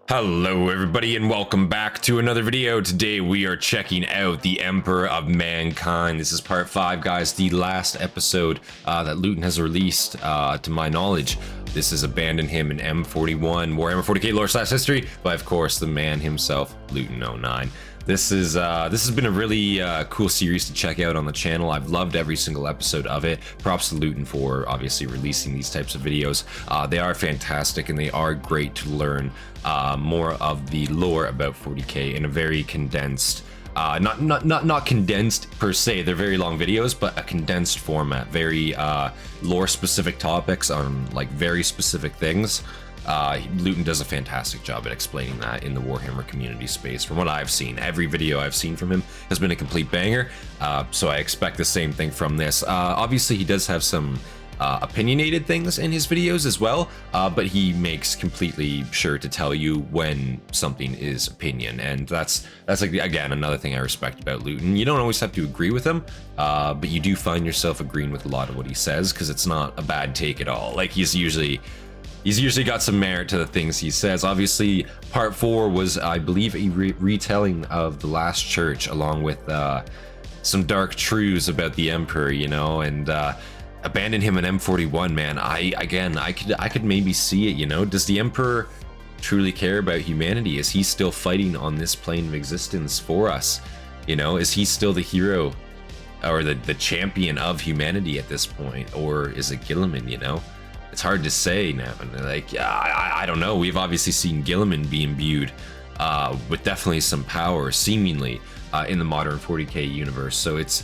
Hello everybody and welcome back to another video. Today we are checking out the Emperor of Mankind. This is part 5, guys, the last episode that Luton has released, to my knowledge. This is Abandon Him in M41, Warhammer 40k lore/history, by of course the man himself, Luton09. This has been a really cool series to check out on the channel. I've loved every single episode of it. Props to Luton for obviously releasing these types of videos. They are fantastic and they are great to learn more of the lore about 40k in a very condensed, not condensed per se. They're very long videos, but a condensed format. Very lore specific topics on like very specific things. Luton does a fantastic job at explaining that in the Warhammer community space. From what I've seen, every video I've seen from him has been a complete banger, so I expect the same thing from this. Obviously, he does have some opinionated things in his videos as well, but he makes completely sure to tell you when something is opinion, and that's like, again, another thing I respect about Luton. You don't always have to agree with him, but you do find yourself agreeing with a lot of what he says, because it's not a bad take at all. Like, he's usually got some merit to the things he says. Obviously, part 4 was, I believe, a retelling of the Last Church, along with some dark truths about the Emperor, you know, and Abandon Him in M41, man. I could maybe see it, you know. Does the Emperor truly care about humanity? Is he still fighting on this plane of existence for us? You know, is he still the hero or the champion of humanity at this point, or is it Guilliman, you know? It's hard to say now. Like, I don't know. We've obviously seen Guilliman be imbued with definitely some power, seemingly, in the modern 40k universe. So it's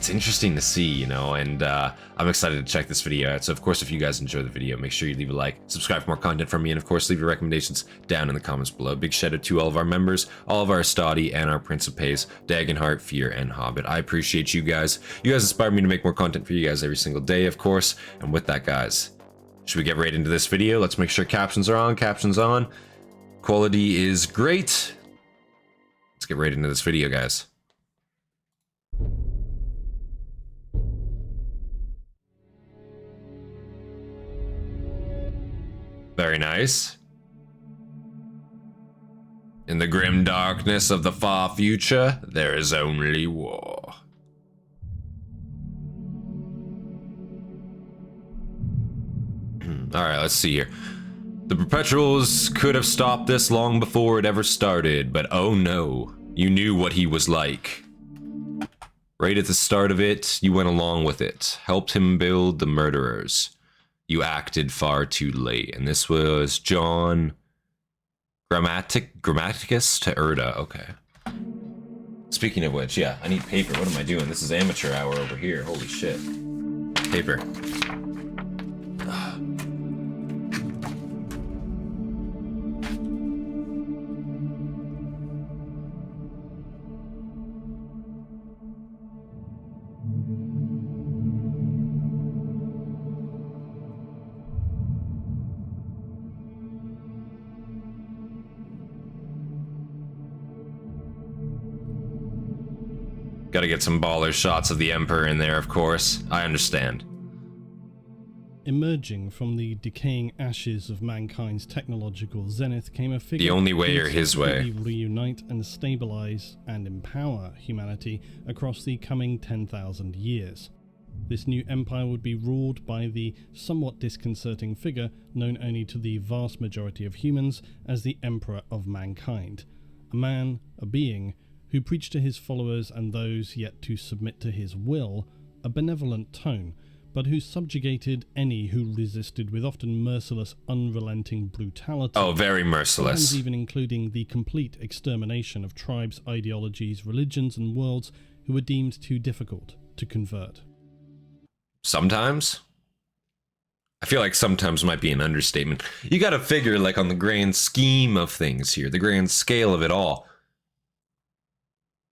interesting to see, you know, and I'm excited to check this video out. So of course, if you guys enjoy the video, make sure you leave a like, subscribe for more content from me, and of course leave your recommendations down in the comments below. Big shout out to all of our members, all of our Hastati and our Principes, Dagenhart, Fear, and Hobbit. I appreciate you guys. You guys inspire me to make more content for you guys every single day, of course. And with that, guys, should we get right into this video? Let's make sure captions are on. Captions on. Quality is great. Let's get right into this video, guys. Very nice. In the grim darkness of the far future, there is only war. Alright, let's see here. The Perpetuals could have stopped this long before it ever started, but oh no, you knew what he was like. Right at the start of it, you went along with it, helped him build the murderers. You acted far too late, and this was John Grammaticus to Erda. Okay. Speaking of which, yeah, I need paper. What am I doing? This is amateur hour over here. Holy shit. Paper. Gotta get some baller shots of the Emperor in there, of course. I understand. Emerging from the decaying ashes of mankind's technological zenith came a figure the only way or his way. Reunite and stabilize and empower humanity across the coming 10,000 years. This new empire would be ruled by the somewhat disconcerting figure known only to the vast majority of humans as the Emperor of Mankind. A man, a being, who preached to his followers and those yet to submit to his will a benevolent tone, but who subjugated any who resisted with often merciless, unrelenting brutality. Oh, very merciless. Sometimes even including the complete extermination of tribes, ideologies, religions, and worlds who were deemed too difficult to convert. Sometimes? I feel like sometimes might be an understatement. You gotta figure, like, on the grand scheme of things here, the grand scale of it all.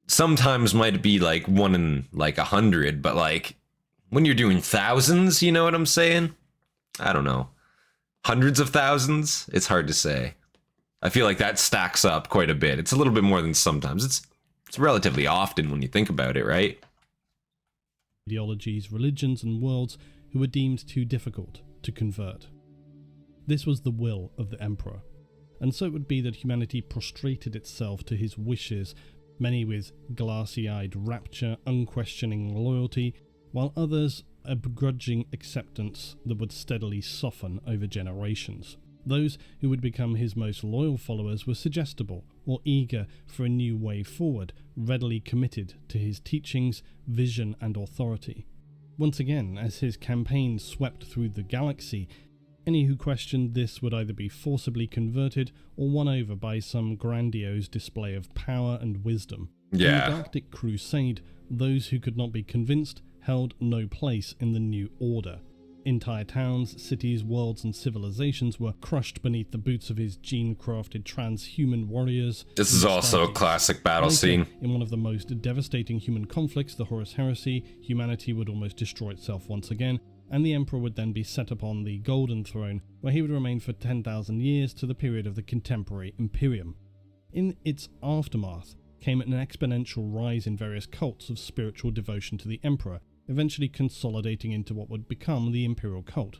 Sometimes might be like 1 in like 100, but like when you're doing thousands, you know what I'm saying? I don't know. Hundreds of thousands? It's hard to say. I feel like that stacks up quite a bit. It's a little bit more than sometimes. It's relatively often when you think about it, right? Ideologies, religions, and worlds who were deemed too difficult to convert. This was the will of the Emperor, and so it would be that humanity prostrated itself to his wishes, many with glassy-eyed rapture, unquestioning loyalty, while others a begrudging acceptance that would steadily soften over generations. Those who would become his most loyal followers were suggestible or eager for a new way forward, readily committed to his teachings, vision and authority. Once again, as his campaign swept through the galaxy, any who questioned this would either be forcibly converted or won over by some grandiose display of power and wisdom. Yeah. In the Arctic Crusade, those who could not be convinced held no place in the new order. Entire towns, cities, worlds and civilizations were crushed beneath the boots of his gene-crafted transhuman warriors. This is also a classic battle scene. In one of the most devastating human conflicts, the Horus Heresy, humanity would almost destroy itself once again, and the Emperor would then be set upon the Golden Throne, where he would remain for 10,000 years to the period of the contemporary Imperium. In its aftermath came an exponential rise in various cults of spiritual devotion to the Emperor, eventually consolidating into what would become the Imperial cult.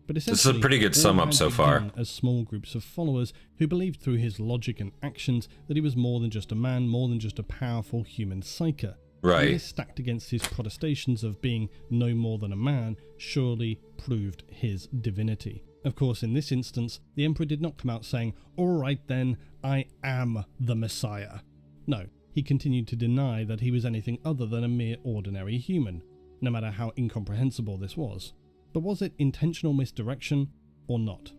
But essentially, this is a pretty good sum up so far. As small groups of followers who believed through his logic and actions that he was more than just a man, more than just a powerful human psyker. Right. And this, stacked against his protestations of being no more than a man, surely proved his divinity. Of course, in this instance, the Emperor did not come out saying, "All right then, I am the Messiah." No, he continued to deny that he was anything other than a mere ordinary human, no matter how incomprehensible this was. But was it intentional misdirection or not?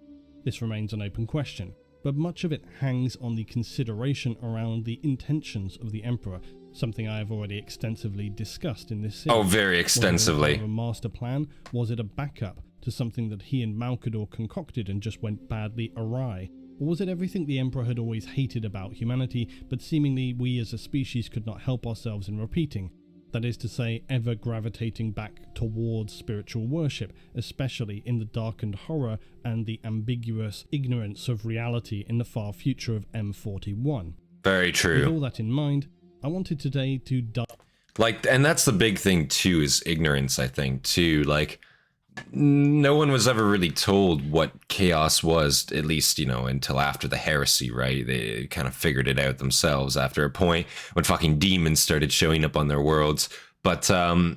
This remains an open question, but much of it hangs on the consideration around the intentions of the Emperor, something I have already extensively discussed in this series. Oh, very extensively. Was it a master plan? Was it a backup to something that he and Malkador concocted and just went badly awry? Or was it everything the Emperor had always hated about humanity, but seemingly we as a species could not help ourselves in repeating? That is to say, ever gravitating back towards spiritual worship, especially in the darkened horror and the ambiguous ignorance of reality in the far future of M41. Very true. With all that in mind, I wanted today to and that's the big thing too, is ignorance, I think, too. Like, no one was ever really told what chaos was, at least, until after the heresy, right? They kind of figured it out themselves after a point when fucking demons started showing up on their worlds. But, no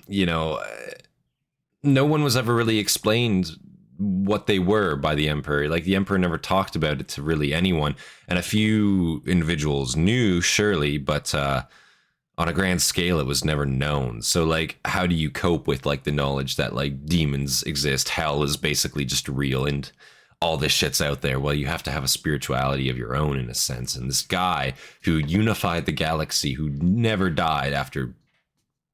one was ever really explained what they were by the Emperor. Like, the Emperor never talked about it to really anyone. And a few individuals knew, surely, but, on a grand scale, it was never known. So, like, how do you cope with, like, the knowledge that, like, demons exist, hell is basically just real, and all this shit's out there? Well, you have to have a spirituality of your own, in a sense. And this guy who unified the galaxy, who never died after,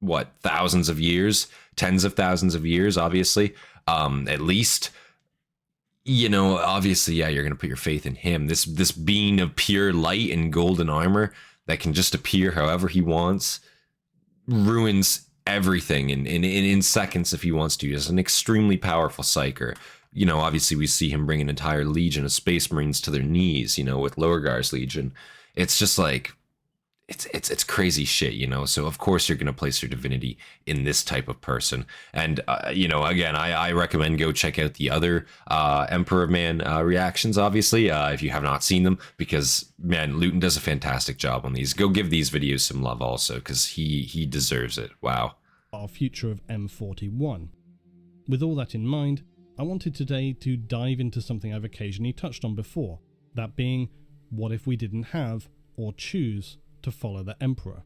what, thousands of years? Tens of thousands of years, obviously. At least, obviously, yeah, you're going to put your faith in him. This being of pure light and golden armor that can just appear however he wants, ruins everything in seconds if he wants to. He's an extremely powerful psyker. Obviously we see him bring an entire legion of space marines to their knees, with Lorgar's legion. It's just like, it's crazy shit, so of course you're going to place your divinity in this type of person. And again, I recommend go check out the other Emperor Man reactions, obviously, if you have not seen them, because man, Luton does a fantastic job on these. Go give these videos some love also, because he deserves it. Wow. Our future of M41. With all that in mind, I wanted today to dive into something I've occasionally touched on before, that being, what if we didn't have or choose to follow the Emperor?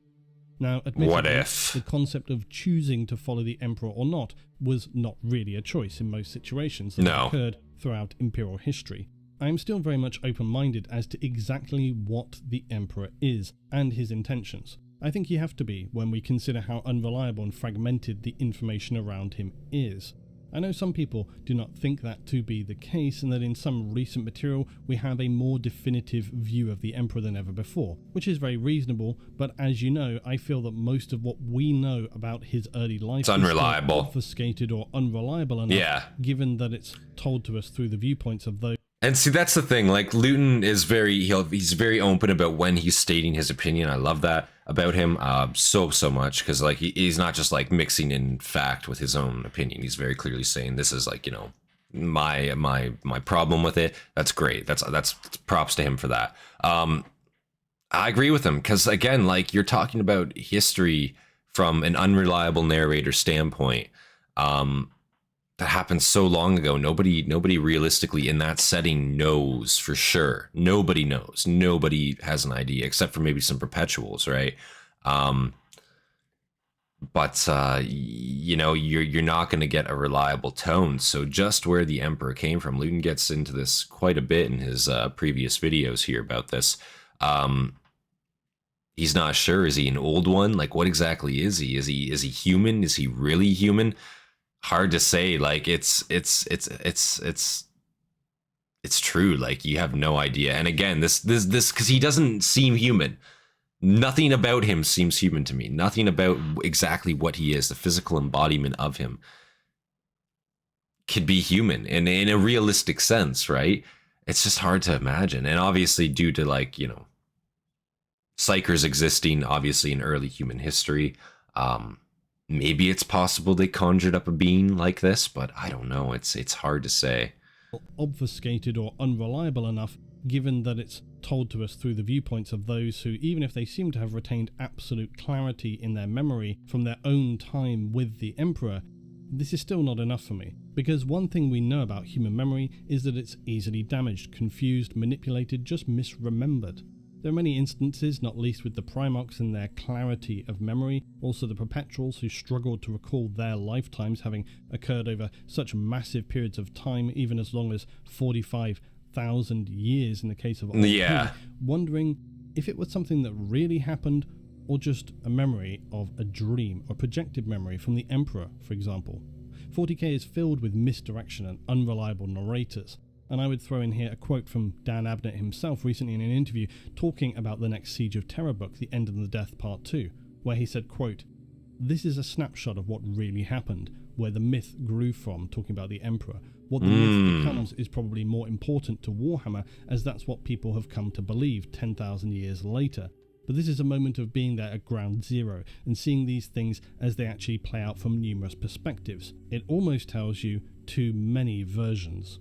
Now, admittedly, the concept of choosing to follow the Emperor or not was not really a choice in most situations that occurred throughout Imperial history. I am still very much open-minded as to exactly what the Emperor is and his intentions. I think you have to be when we consider how unreliable and fragmented the information around him is. I know some people do not think that to be the case, and that in some recent material we have a more definitive view of the Emperor than ever before, which is very reasonable, but as you know, I feel that most of what we know about his early life is unreliable, obfuscated or unreliable enough, given that it's told to us through the viewpoints of those. And see, that's the thing, like, Luton is he's very open about when he's stating his opinion. I love that about him so much, because like he's not just like mixing in fact with his own opinion. He's very clearly saying this is like, my problem with it. That's great. That's props to him for that. I agree with him because, again, like, you're talking about history from an unreliable narrator standpoint. That happened so long ago. Nobody realistically in that setting knows for sure. Nobody knows. Nobody has an idea except for maybe some perpetuals, right? But you know, you're not going to get a reliable tone. So just where the Emperor came from, Luton gets into this quite a bit in his previous videos here about this. He's not sure. Is he an old one? Like, what exactly is he? Is he human? Is he really human? Hard to say. Like, it's true. Like, you have no idea. And again, this because he doesn't seem human. Nothing about him seems human to me. Nothing about exactly what he is, the physical embodiment of him, could be human in a realistic sense, right? It's just hard to imagine. And obviously, due to, like, you know, psychers existing obviously in early human history, maybe it's possible they conjured up a being like this, but I don't know. It's hard to say. Obfuscated or unreliable enough, given that it's told to us through the viewpoints of those who, even if they seem to have retained absolute clarity in their memory from their own time with the Emperor, this is still not enough for me. Because one thing we know about human memory is that it's easily damaged, confused, manipulated, just misremembered. There are many instances, not least with the Primarchs and their clarity of memory, also the Perpetuals who struggled to recall their lifetimes having occurred over such massive periods of time, even as long as 45,000 years in the case of yeah, wondering if it was something that really happened or just a memory of a dream or projected memory from the Emperor, for example. 40k is filled with misdirection and unreliable narrators. And I would throw in here a quote from Dan Abnett himself recently in an interview talking about the next Siege of Terror book, The End and the Death Part 2, where he said, quote, "This is a snapshot of what really happened, where the myth grew from," talking about the Emperor. What the myth becomes is probably more important to Warhammer, as that's what people have come to believe 10,000 years later. But this is a moment of being there at ground zero and seeing these things as they actually play out from numerous perspectives. It almost tells you too many versions.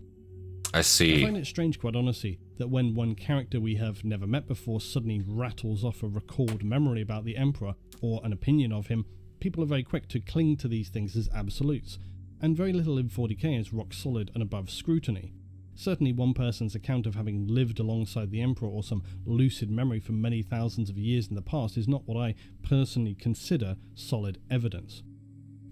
I see. I find it strange, quite honestly, that when one character we have never met before suddenly rattles off a recalled memory about the Emperor or an opinion of him, people are very quick to cling to these things as absolutes, and very little in 40k is rock solid and above scrutiny. Certainly one person's account of having lived alongside the Emperor or some lucid memory from many thousands of years in the past is not what I personally consider solid evidence.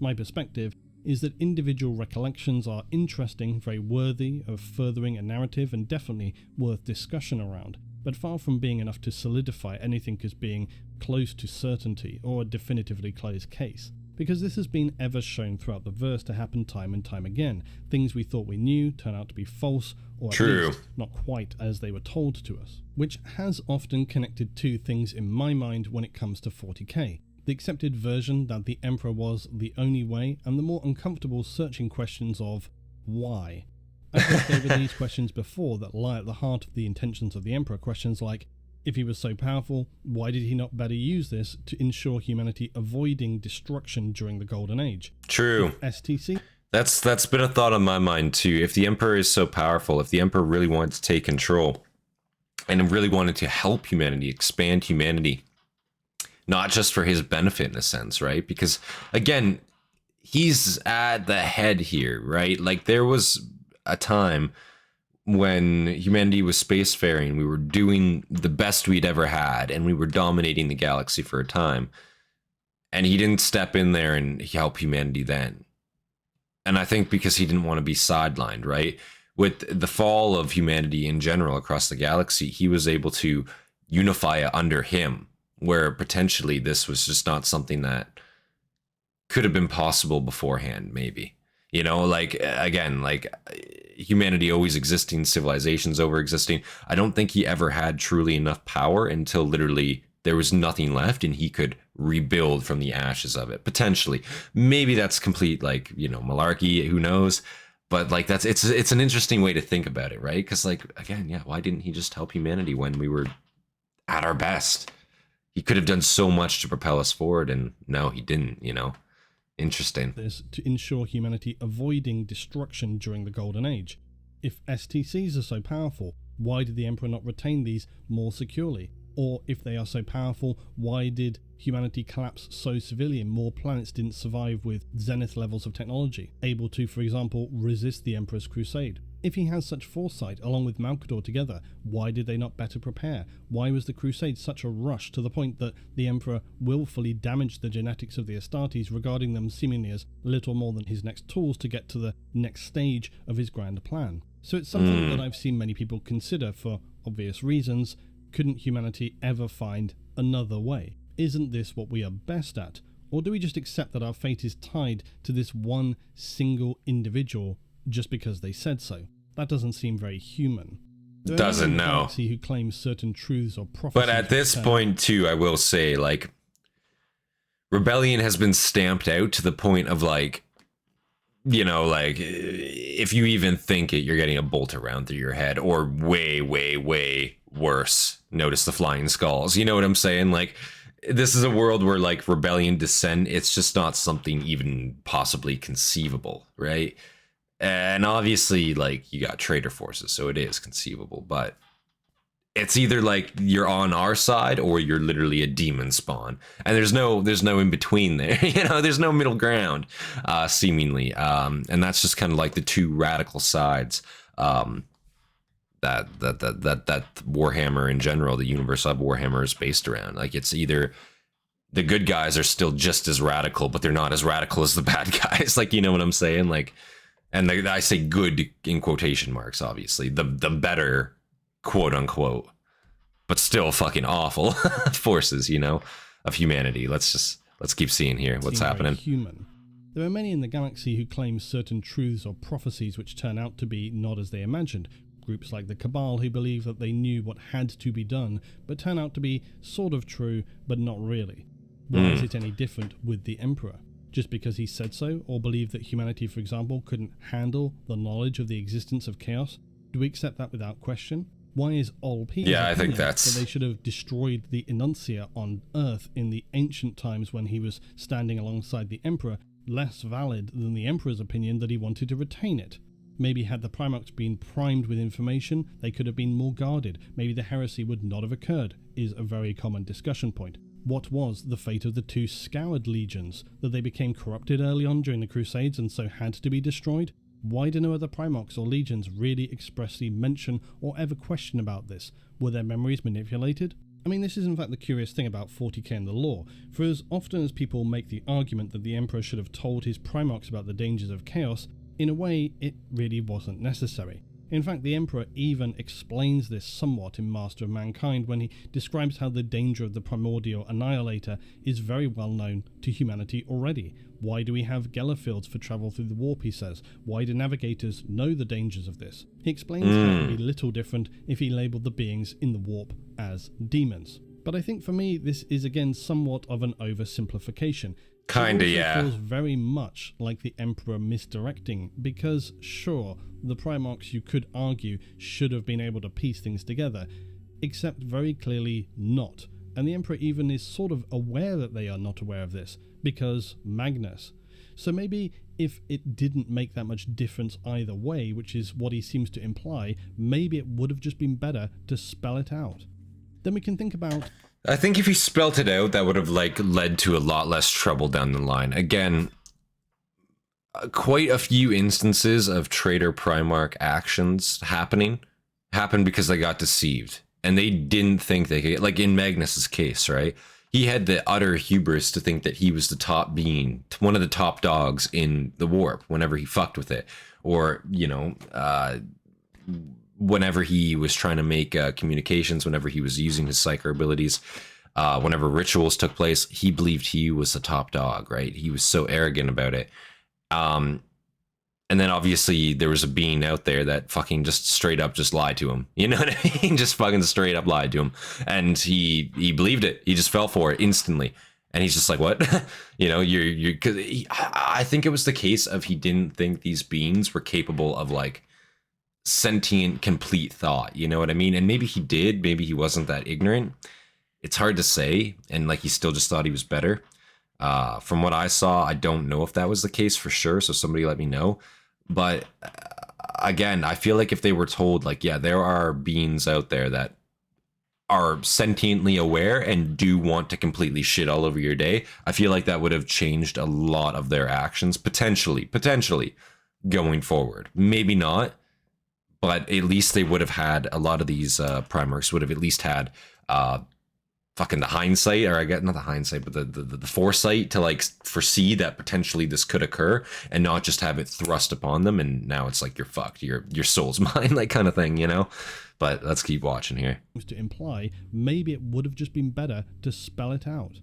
My perspective is that individual recollections are interesting, very worthy of furthering a narrative and definitely worth discussion around, but far from being enough to solidify anything as being close to certainty or a definitively closed case. Because this has been ever shown throughout the verse to happen time and time again. Things we thought we knew turn out to be false, or at least not quite as they were told to us. Which has often connected two things in my mind when it comes to 40k. The accepted version that the Emperor was the only way, and the more uncomfortable searching questions of why. I've looked over these questions before that lie at the heart of the intentions of the Emperor. Questions like, if he was so powerful, why did he not better use this to ensure humanity avoiding destruction during the Golden Age? True. STC? That's been a thought on my mind too. If the Emperor is so powerful, if the Emperor really wanted to take control and really wanted to help humanity, expand humanity, not just for his benefit in a sense, right? Because again, he's at the head here, right? Like, there was a time when humanity was spacefaring, we were doing the best we'd ever had, and we were dominating the galaxy for a time. And he didn't step in there and help humanity then. And I think because he didn't want to be sidelined, right? With the fall of humanity in general across the galaxy, he was able to unify it under him, where potentially this was just not something that could have been possible beforehand, maybe. You know, like, again, like, humanity always existing, civilizations over existing. I don't think he ever had truly enough power until literally there was nothing left and he could rebuild from the ashes of it, potentially. Maybe that's complete, like, you know, malarkey, who knows? But like, it's an interesting way to think about it, right? Because, like, again, yeah, why didn't he just help humanity when we were at our best? He could have done so much to propel us forward, and no, he didn't, you know? Interesting. This to ensure humanity avoiding destruction during the Golden Age. If STCs are so powerful, why did the Emperor not retain these more securely? Or if they are so powerful, why did humanity collapse so severely and more planets didn't survive with zenith levels of technology, able to, for example, resist the Emperor's crusade? If he has such foresight, along with Malcador together, why did they not better prepare? Why was the crusade such a rush to the point that the Emperor willfully damaged the genetics of the Hastatis, regarding them seemingly as little more than his next tools to get to the next stage of his grand plan? So it's something that I've seen many people consider for obvious reasons. Couldn't humanity ever find another way? Isn't this what we are best at? Or do we just accept that our fate is tied to this one single individual just because they said so? That doesn't seem very human. Doesn't know. Who claims certain truths or prophecies. But at this point, too, I will say, like, rebellion has been stamped out to the point of, like, you know, like, if you even think it, you're getting a bolt around through your head, or way, way, way worse. Notice the flying skulls. You know what I'm saying? Like, this is a world where, like, rebellion descent, it's just not something even possibly conceivable, right? And obviously, like, you got traitor forces, so it is conceivable, but it's either like you're on our side or you're literally a demon spawn, and there's no in between there. You know, there's no middle ground, seemingly, and that's just kind of like the two radical sides that Warhammer in general, the universe of Warhammer, is based around. Like, it's either the good guys are still just as radical, but they're not as radical as the bad guys. Like, you know what I'm saying? Like, and I say good in quotation marks, obviously, the better, quote unquote, but still fucking awful forces, you know, of humanity. Let's keep seeing here what's happening. Human. There are many in the galaxy who claim certain truths or prophecies which turn out to be not as they imagined. Groups like the Cabal who believe that they knew what had to be done, but turn out to be sort of true, but not really. Why is it any different with the Emperor? Just because he said so, or believed that humanity, for example, couldn't handle the knowledge of the existence of chaos? Do we accept that without question? Why is Olp? I think that's that they should have destroyed the Enuncia on Earth in the ancient times when he was standing alongside the Emperor less valid than the Emperor's opinion that he wanted to retain it? Maybe had the Primarchs been primed with information, they could have been more guarded. Maybe the heresy would not have occurred, is a very common discussion point. What was the fate of the two Scoured legions? That they became corrupted early on during the Crusades and so had to be destroyed? Why do no other Primarchs or legions really expressly mention or ever question about this? Were their memories manipulated? I mean, this is in fact the curious thing about 40k and the lore, for as often as people make the argument that the Emperor should have told his Primarchs about the dangers of chaos, in a way, it really wasn't necessary. In fact, the Emperor even explains this somewhat in Master of Mankind when he describes how the danger of the primordial annihilator is very well known to humanity already. Why do we have Geller fields for travel through the warp, he says? Why do navigators know the dangers of this? He explains how it would be little different if he labelled the beings in the warp as demons. But I think for me, this is again somewhat of an oversimplification. Kinda, yeah. It feels very much like the Emperor misdirecting, because sure, the Primarchs, you could argue, should have been able to piece things together, except very clearly not. And the Emperor even is sort of aware that they are not aware of this, because Magnus. So maybe if it didn't make that much difference either way, which is what he seems to imply, maybe it would have just been better to spell it out. Then we can think about... I think if he spelt it out, that would have, like, led to a lot less trouble down the line. Again, quite a few instances of traitor Primarch actions happened because they got deceived. And they didn't think they could, like in Magnus's case, right? He had the utter hubris to think that he was the top being, one of the top dogs in the warp whenever he fucked with it. Or, you know, whenever he was trying to make communications, whenever he was using his psycho abilities, whenever rituals took place, he believed he was the top dog, right? He was so arrogant about it. And then obviously there was a being out there that fucking just straight up just lied to him. You know what I mean? Just fucking straight up lied to him. And he believed it. He just fell for it instantly. And he's just like, what? You know, cause I think it was the case of he didn't think these beings were capable of like sentient, complete thought. You know what I mean? And maybe he did. Maybe he wasn't that ignorant. It's hard to say. And like, he still just thought he was better. From what I saw, I don't know if that was the case for sure, so somebody let me know. But again, I feel like if they were told, like, yeah, there are beings out there that are sentiently aware and do want to completely shit all over your day, I feel like that would have changed a lot of their actions, potentially going forward. Maybe not, but at least they would have had, a lot of these Primarchs would have at least had fucking the hindsight, or I get not the hindsight, but the foresight to like foresee that potentially this could occur and not just have it thrust upon them. And now it's like, you're fucked, your soul's mine, like kind of thing, you know? But let's keep watching here. To imply maybe it would have just been better to spell it out.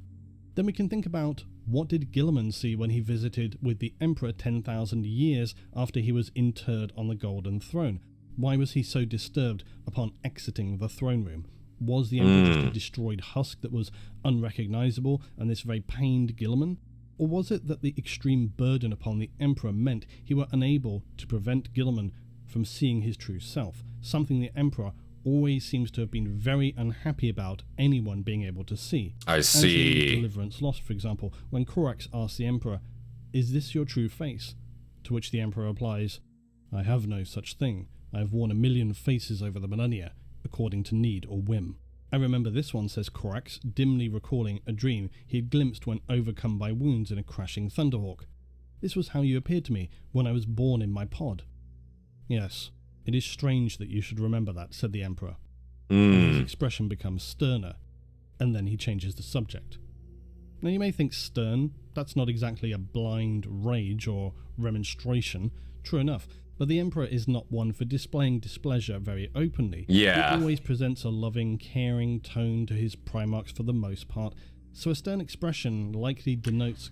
Then we can think about, what did Guilliman see when he visited with the Emperor 10,000 years after he was interred on the Golden Throne? Why was he so disturbed upon exiting the throne room? Was the Emperor just a destroyed husk that was unrecognisable and this very pained Guilliman? Or was it that the extreme burden upon the Emperor meant he were unable to prevent Guilliman from seeing his true self, something the Emperor always seems to have been very unhappy about anyone being able to see? I see. As in Deliverance Lost, for example, when Korax asks the Emperor, "Is this your true face?" To which the Emperor replies, "I have no such thing. I have worn 1,000,000 faces over the millennia, according to need or whim." I remember this one, says Korax, dimly recalling a dream he had glimpsed when overcome by wounds in a crashing Thunderhawk. "This was how you appeared to me when I was born in my pod." "Yes, it is strange that you should remember that," said the Emperor. And his expression becomes sterner, and then he changes the subject. Now you may think stern, that's not exactly a blind rage or remonstration, true enough, but the Emperor is not one for displaying displeasure very openly. Yeah. He always presents a loving, caring tone to his Primarchs for the most part, so a stern expression likely denotes...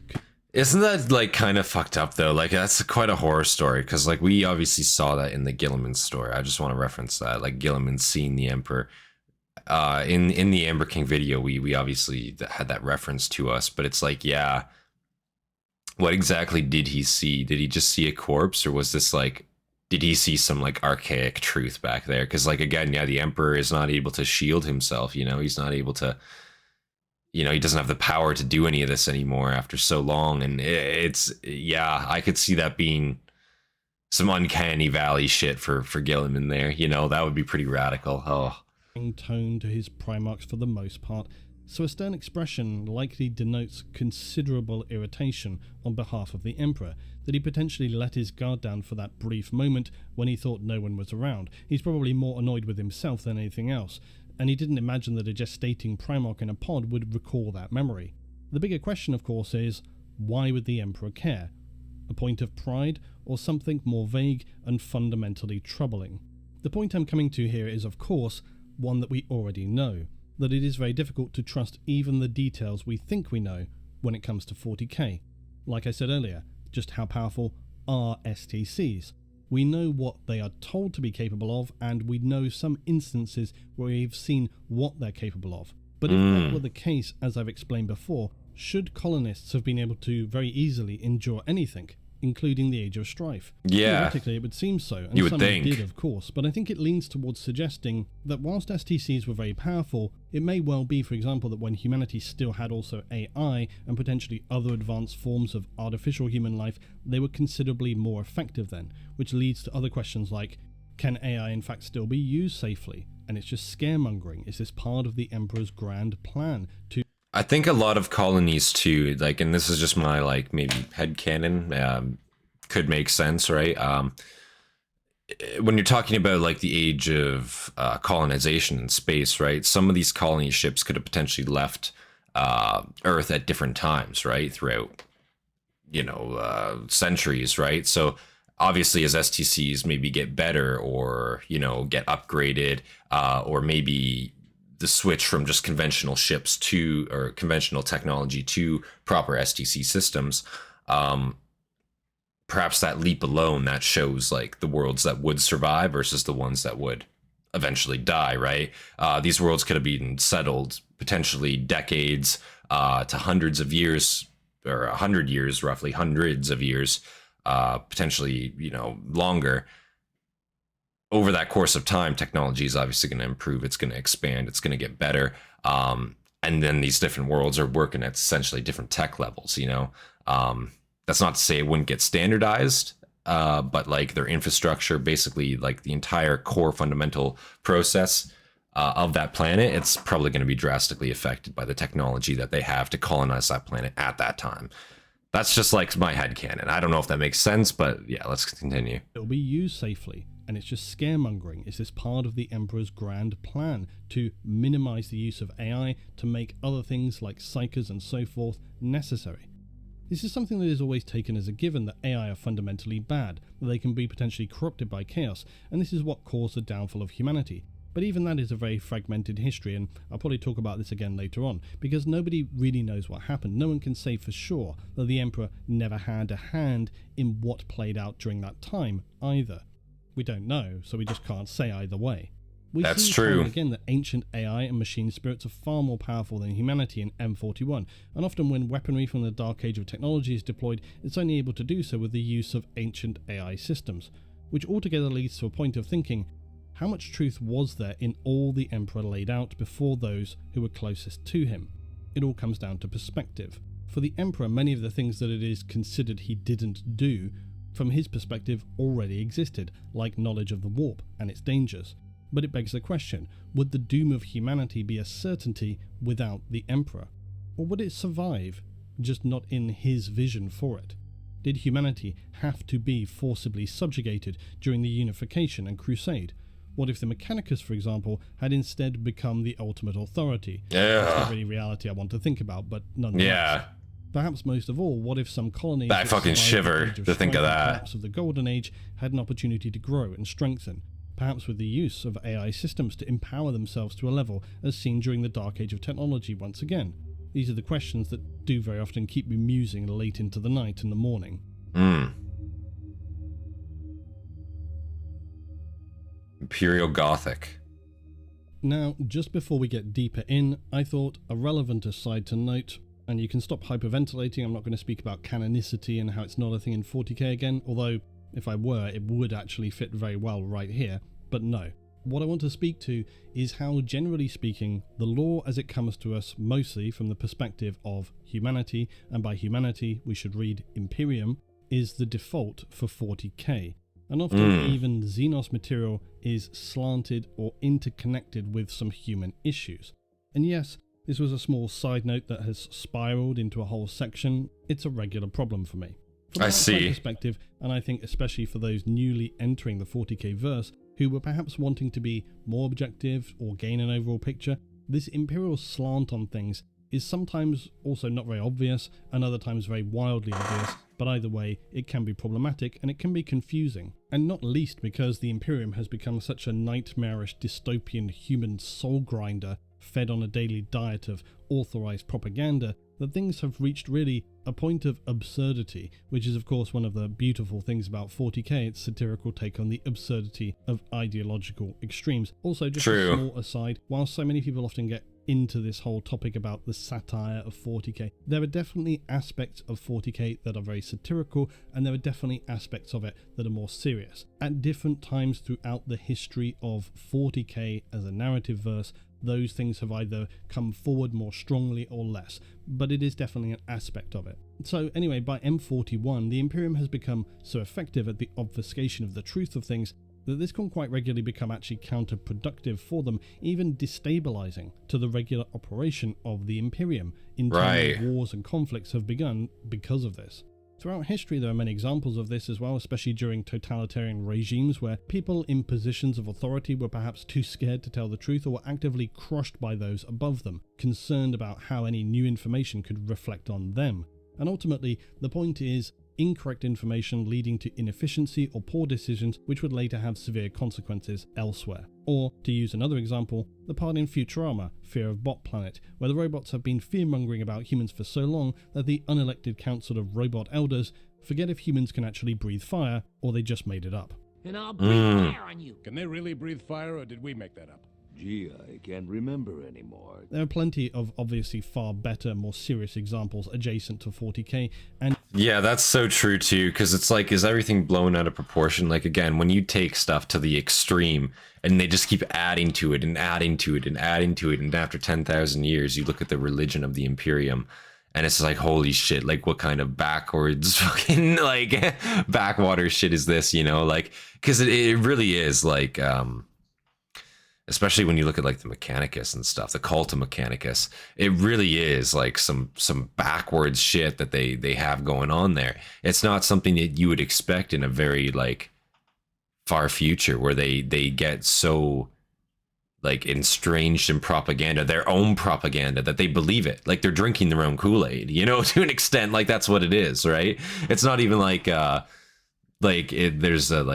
Isn't that like kind of fucked up though? Like that's quite a horror story, because like we obviously saw that in the Guilliman story. I just want to reference that, like Guilliman seeing the Emperor. In the Amber King video, we obviously had that reference to us, but it's like, yeah, what exactly did he see? Did he just see a corpse, or was this like, did he see some like archaic truth back there? Because like again, yeah, the Emperor is not able to shield himself. You know, he's not able to. You know, he doesn't have the power to do any of this anymore after so long. And it's, yeah, I could see that being some uncanny valley shit for Guilliman there. You know, that would be pretty radical. Oh. Tone to his Primarchs for the most part, so a stern expression likely denotes considerable irritation on behalf of the Emperor, that he potentially let his guard down for that brief moment when he thought no one was around. He's probably more annoyed with himself than anything else, and he didn't imagine that a gestating Primarch in a pod would recall that memory. The bigger question, of course, is, why would the Emperor care? A point of pride, or something more vague and fundamentally troubling? The point I'm coming to here is, of course, one that we already know, that it is very difficult to trust even the details we think we know when it comes to 40k. Like I said earlier, just how powerful are STCs? We know what they are told to be capable of, and we know some instances where we've seen what they're capable of. But if that were the case, as I've explained before, should colonists have been able to very easily endure anything, including the Age of Strife? Yeah. Theoretically, it would seem so, and you would some think. did, of course, but I think it leans towards suggesting that whilst STCs were very powerful, it may well be, for example, that when humanity still had also AI and potentially other advanced forms of artificial human life, they were considerably more effective then, which leads to other questions like, can AI in fact still be used safely? And it's just scaremongering. Is this part of the Emperor's grand plan to... I think a lot of colonies too, like, and this is just my like maybe headcanon, could make sense, right? When you're talking about like the age of colonization in space, right? Some of these colony ships could have potentially left Earth at different times, right? Throughout, you know, centuries, right? So obviously as STCs maybe get better or, you know, get upgraded, or maybe the switch from just conventional ships to, or conventional technology to proper STC systems, perhaps that leap alone, that shows like the worlds that would survive versus the ones that would eventually die, right? These worlds could have been settled potentially decades to hundreds of years, or 100 years, roughly hundreds of years, potentially, you know, longer. Over that course of time, technology is obviously going to improve. It's going to expand. It's going to get better. and then these different worlds are working at essentially different tech levels, you know. That's not to say it wouldn't get standardized, but like their infrastructure, basically like the entire core fundamental process of that planet, it's probably going to be drastically affected by the technology that they have to colonize that planet at that time. That's just like my headcanon. I don't know if that makes sense, but yeah, let's continue. It'll be used safely, and it's just scaremongering. Is this part of the Emperor's grand plan to minimize the use of AI to make other things like psychers and so forth necessary? This is something that is always taken as a given, that AI are fundamentally bad, that they can be potentially corrupted by chaos, and this is what caused the downfall of humanity. But even that is a very fragmented history, and I'll probably talk about this again later on, because nobody really knows what happened. No one can say for sure that the Emperor never had a hand in what played out during that time either. We don't know, so we just can't say either way. That's true. Again, that ancient AI and machine spirits are far more powerful than humanity in M41, and often when weaponry from the Dark Age of technology is deployed, it's only able to do so with the use of ancient AI systems, which altogether leads to a point of thinking, how much truth was there in all the Emperor laid out before those who were closest to him? It all comes down to perspective. For the Emperor, many of the things that it is considered he didn't do, from his perspective, already existed, like knowledge of the warp and its dangers. But it begs the question, would the doom of humanity be a certainty without the Emperor? Or would it survive, just not in his vision for it? Did humanity have to be forcibly subjugated during the Unification and Crusade? What if the Mechanicus, for example, had instead become the ultimate authority? Yeah. That's not really reality I want to think about, but nonetheless. Yeah. Perhaps most of all, what if some colonies I fucking shiver to think of that. Perhaps of the Golden Age had an opportunity to grow and strengthen, perhaps with the use of AI systems to empower themselves to a level as seen during the Dark Age of technology once again? These are the questions that do very often keep me musing late into the night and the morning. Imperial Gothic. Now, just before we get deeper in, I thought a relevant aside to note, and you can stop hyperventilating, I'm not going to speak about canonicity and how it's not a thing in 40k again, although if I were, it would actually fit very well right here, but no. What I want to speak to is how, generally speaking, the lore as it comes to us mostly from the perspective of humanity, and by humanity we should read Imperium, is the default for 40k. And often even Xenos material is slanted or interconnected with some human issues. And yes, this was a small side note that has spiraled into a whole section. It's a regular problem for me. From an outside perspective, and I think especially for those newly entering the 40k verse, who were perhaps wanting to be more objective or gain an overall picture, this imperial slant on things is sometimes also not very obvious, and other times very wildly obvious, but either way, it can be problematic and it can be confusing. And not least because the Imperium has become such a nightmarish dystopian human soul grinder, fed on a daily diet of authorized propaganda, that things have reached really a point of absurdity, which is of course one of the beautiful things about 40k, its satirical take on the absurdity of ideological extremes. Also, just a small aside, while so many people often get into this whole topic about the satire of 40k, there are definitely aspects of 40k that are very satirical, and there are definitely aspects of it that are more serious. At different times throughout the history of 40k as a narrative verse, those things have either come forward more strongly or less, but it is definitely an aspect of it. So anyway, by M41, the Imperium has become so effective at the obfuscation of the truth of things that this can quite regularly become actually counterproductive for them, even destabilizing to the regular operation of the Imperium. Internal wars and conflicts have begun because of this. Throughout history, there are many examples of this as well, especially during totalitarian regimes where people in positions of authority were perhaps too scared to tell the truth or were actively crushed by those above them, concerned about how any new information could reflect on them. And ultimately, the point is incorrect information leading to inefficiency or poor decisions which would later have severe consequences elsewhere. Or, to use another example, the part in Futurama, Fear of Bot Planet, where the robots have been fear-mongering about humans for so long that the unelected council of robot elders forget if humans can actually breathe fire, or they just made it up. And I'll breathe fire on you. Can they really breathe fire, or did we make that up? Gee, I can't remember anymore. There are plenty of obviously far better, more serious examples adjacent to 40k, and yeah, that's so true too, because it's like, is everything blown out of proportion? Like, again, when you take stuff to the extreme and they just keep adding to it and adding to it and adding to it, and after 10,000 years, you look at the religion of the Imperium, and it's like, holy shit, like, what kind of backwards fucking, like, backwater shit is this, you know? Like, because it really is, like, especially when you look at, like, the Mechanicus and stuff, the Cult of Mechanicus, it really is, like, some backwards shit that they have going on there. It's not something that you would expect in a very, like, far future, where they get so, like, estranged in propaganda, their own propaganda, that they believe it. Like, they're drinking their own Kool-Aid, you know, to an extent. Like, that's what it is, right? It's not even like there's a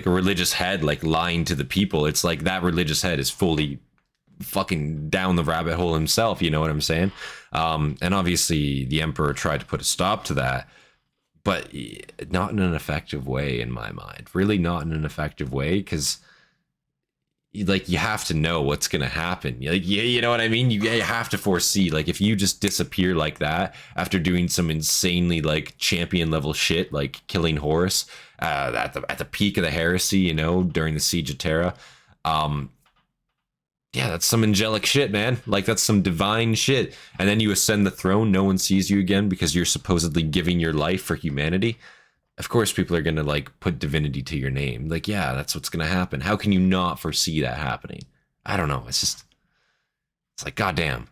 religious head, like, lying to the people. It's like that religious head is fully fucking down the rabbit hole himself, you know what I'm saying? And obviously the Emperor tried to put a stop to that, but not in an effective way, in my mind. Really not in an effective way, because, like, you have to know what's gonna happen. Like, you know what I mean? You have to foresee. Like, if you just disappear like that after doing some insanely, like, champion level shit, like killing Horus at the peak of the heresy, you know, during the Siege of Terra, yeah, that's some angelic shit, man. Like, that's some divine shit. And then you ascend the throne, no one sees you again because you're supposedly giving your life for humanity. Of course, people are going to, like, put divinity to your name. Like, yeah, that's what's going to happen. How can you not foresee that happening? I don't know. It's like, goddamn.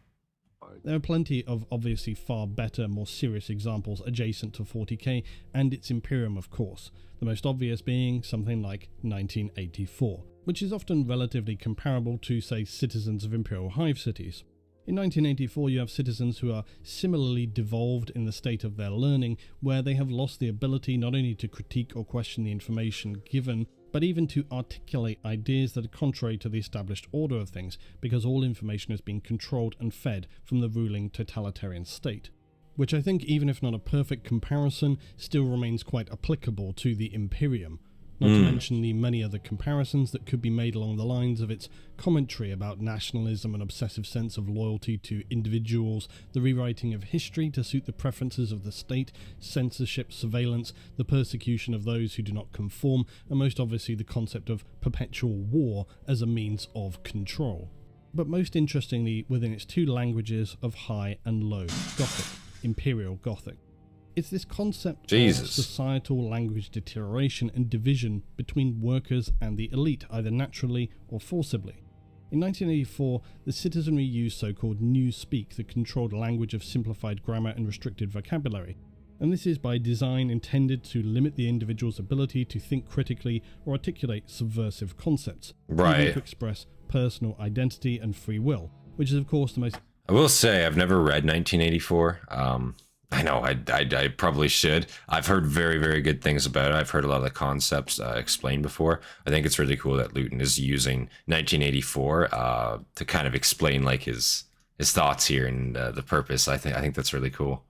there are plenty of obviously far better, more serious examples adjacent to 40k and its Imperium, of course. The most obvious being something like 1984, which is often relatively comparable to, say, citizens of Imperial Hive cities. In 1984, you have citizens who are similarly devolved in the state of their learning, where they have lost the ability not only to critique or question the information given, but even to articulate ideas that are contrary to the established order of things, because all information is being controlled and fed from the ruling totalitarian state. Which I think, even if not a perfect comparison, still remains quite applicable to the Imperium. Not to mention the many other comparisons that could be made along the lines of its commentary about nationalism and obsessive sense of loyalty to individuals, the rewriting of history to suit the preferences of the state, censorship, surveillance, the persecution of those who do not conform, and most obviously the concept of perpetual war as a means of control. But most interestingly, within its two languages of High and Low Gothic, Imperial Gothic. It's this concept of societal language deterioration and division between workers and the elite, either naturally or forcibly. In 1984, the citizenry used so-called Newspeak, the controlled language of simplified grammar and restricted vocabulary. And this is by design intended to limit the individual's ability to think critically or articulate subversive concepts, even to express personal identity and free will, which is of course the most... I will say, I've never read 1984. I know I probably should. I've heard very, very good things about it. I've heard a lot of the concepts explained before. I think it's really cool that Luton is using 1984 to kind of explain like his thoughts here and the purpose. I think that's really cool.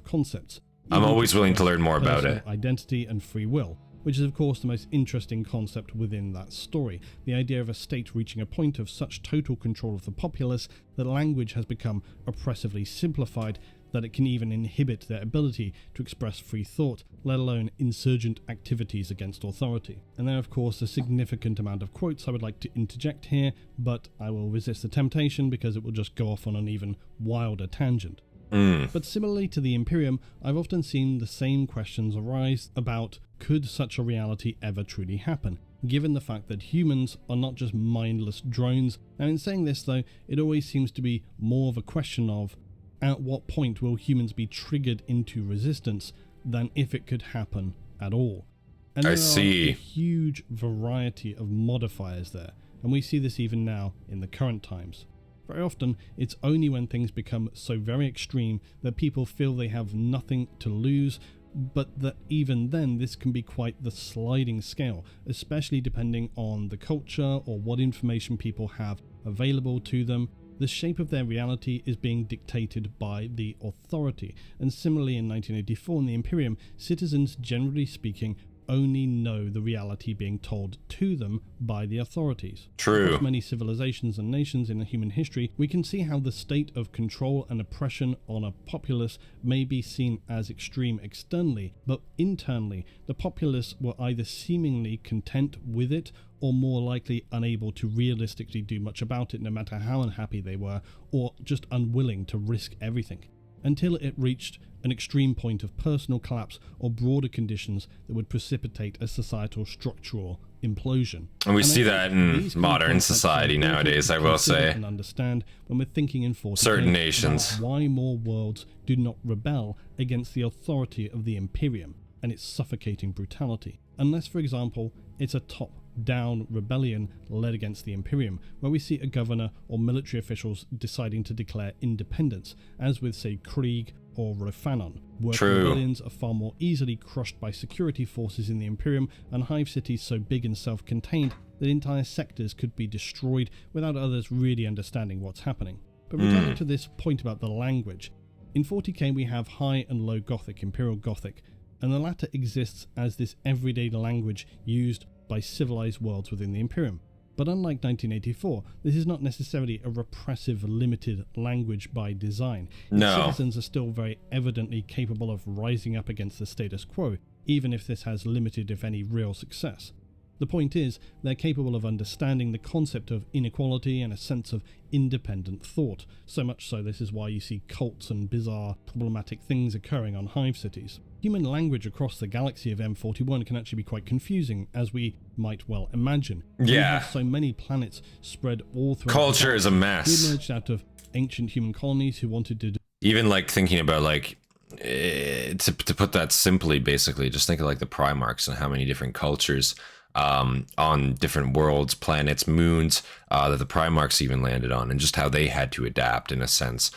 Concepts. I'm always willing to learn more about it. Identity and free will, which is of course the most interesting concept within that story. The idea of a state reaching a point of such total control of the populace that language has become oppressively simplified that it can even inhibit their ability to express free thought, let alone insurgent activities against authority. And there are of course a significant amount of quotes I would like to interject here, but I will resist the temptation because it will just go off on an even wilder tangent. But similarly to the Imperium, I've often seen the same questions arise about could such a reality ever truly happen, given the fact that humans are not just mindless drones. And in saying this though, it always seems to be more of a question of at what point will humans be triggered into resistance than if it could happen at all. And there are a huge variety of modifiers there, and we see this even now in the current times. Very often, it's only when things become so very extreme that people feel they have nothing to lose, but that even then this can be quite the sliding scale, especially depending on the culture or what information people have available to them. The shape of their reality is being dictated by the authority, and similarly in 1984 in the Imperium, citizens, generally speaking, only know the reality being told to them by the authorities. True. Across many civilizations and nations in human history, we can see how the state of control and oppression on a populace may be seen as extreme externally, but internally, the populace were either seemingly content with it or more likely unable to realistically do much about it, no matter how unhappy they were, or just unwilling to risk everything, until it reached an extreme point of personal collapse or broader conditions that would precipitate a societal structural implosion. And we see that in modern society nowadays, I will say. And understand when we're thinking in 40K certain nations. Why more worlds do not rebel against the authority of the Imperium and its suffocating brutality. Unless, for example, it's a top-down rebellion led against the Imperium, where we see a governor or military officials deciding to declare independence, as with, say, Krieger or Rofanon. Worker rebellions are far more easily crushed by security forces in the Imperium, and hive cities so big and self-contained that entire sectors could be destroyed without others really understanding what's happening. But returning to this point about the language, in 40K we have High and Low Gothic, Imperial Gothic, and the latter exists as this everyday language used by civilized worlds within the Imperium. But unlike 1984, this is not necessarily a repressive, limited language by design. No. Citizens are still very evidently capable of rising up against the status quo, even if this has limited, if any, real success. The point is, they're capable of understanding the concept of inequality and a sense of independent thought. So much so, this is why you see cults and bizarre, problematic things occurring on hive cities. Human language across the galaxy of M41 can actually be quite confusing, as we might well imagine. Yeah. We have so many planets spread all throughout. Culture is a mess. We emerged out of ancient human colonies who wanted to even like thinking about like to put that simply, basically just think of like the Primarchs and how many different cultures on different worlds, planets, moons that the Primarchs even landed on, and just how they had to adapt in a sense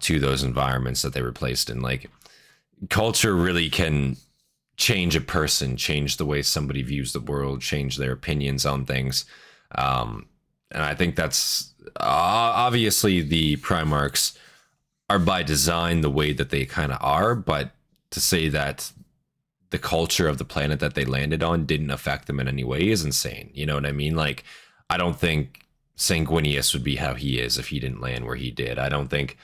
to those environments that they were placed in. Like, culture really can change a person, change the way somebody views the world, change their opinions on things. And I think that's obviously the Primarchs are by design the way that they kind of are, but to say that the culture of the planet that they landed on didn't affect them in any way is insane. You know what I mean? Like, I don't think Sanguinius would be how he is if he didn't land where he did. I don't think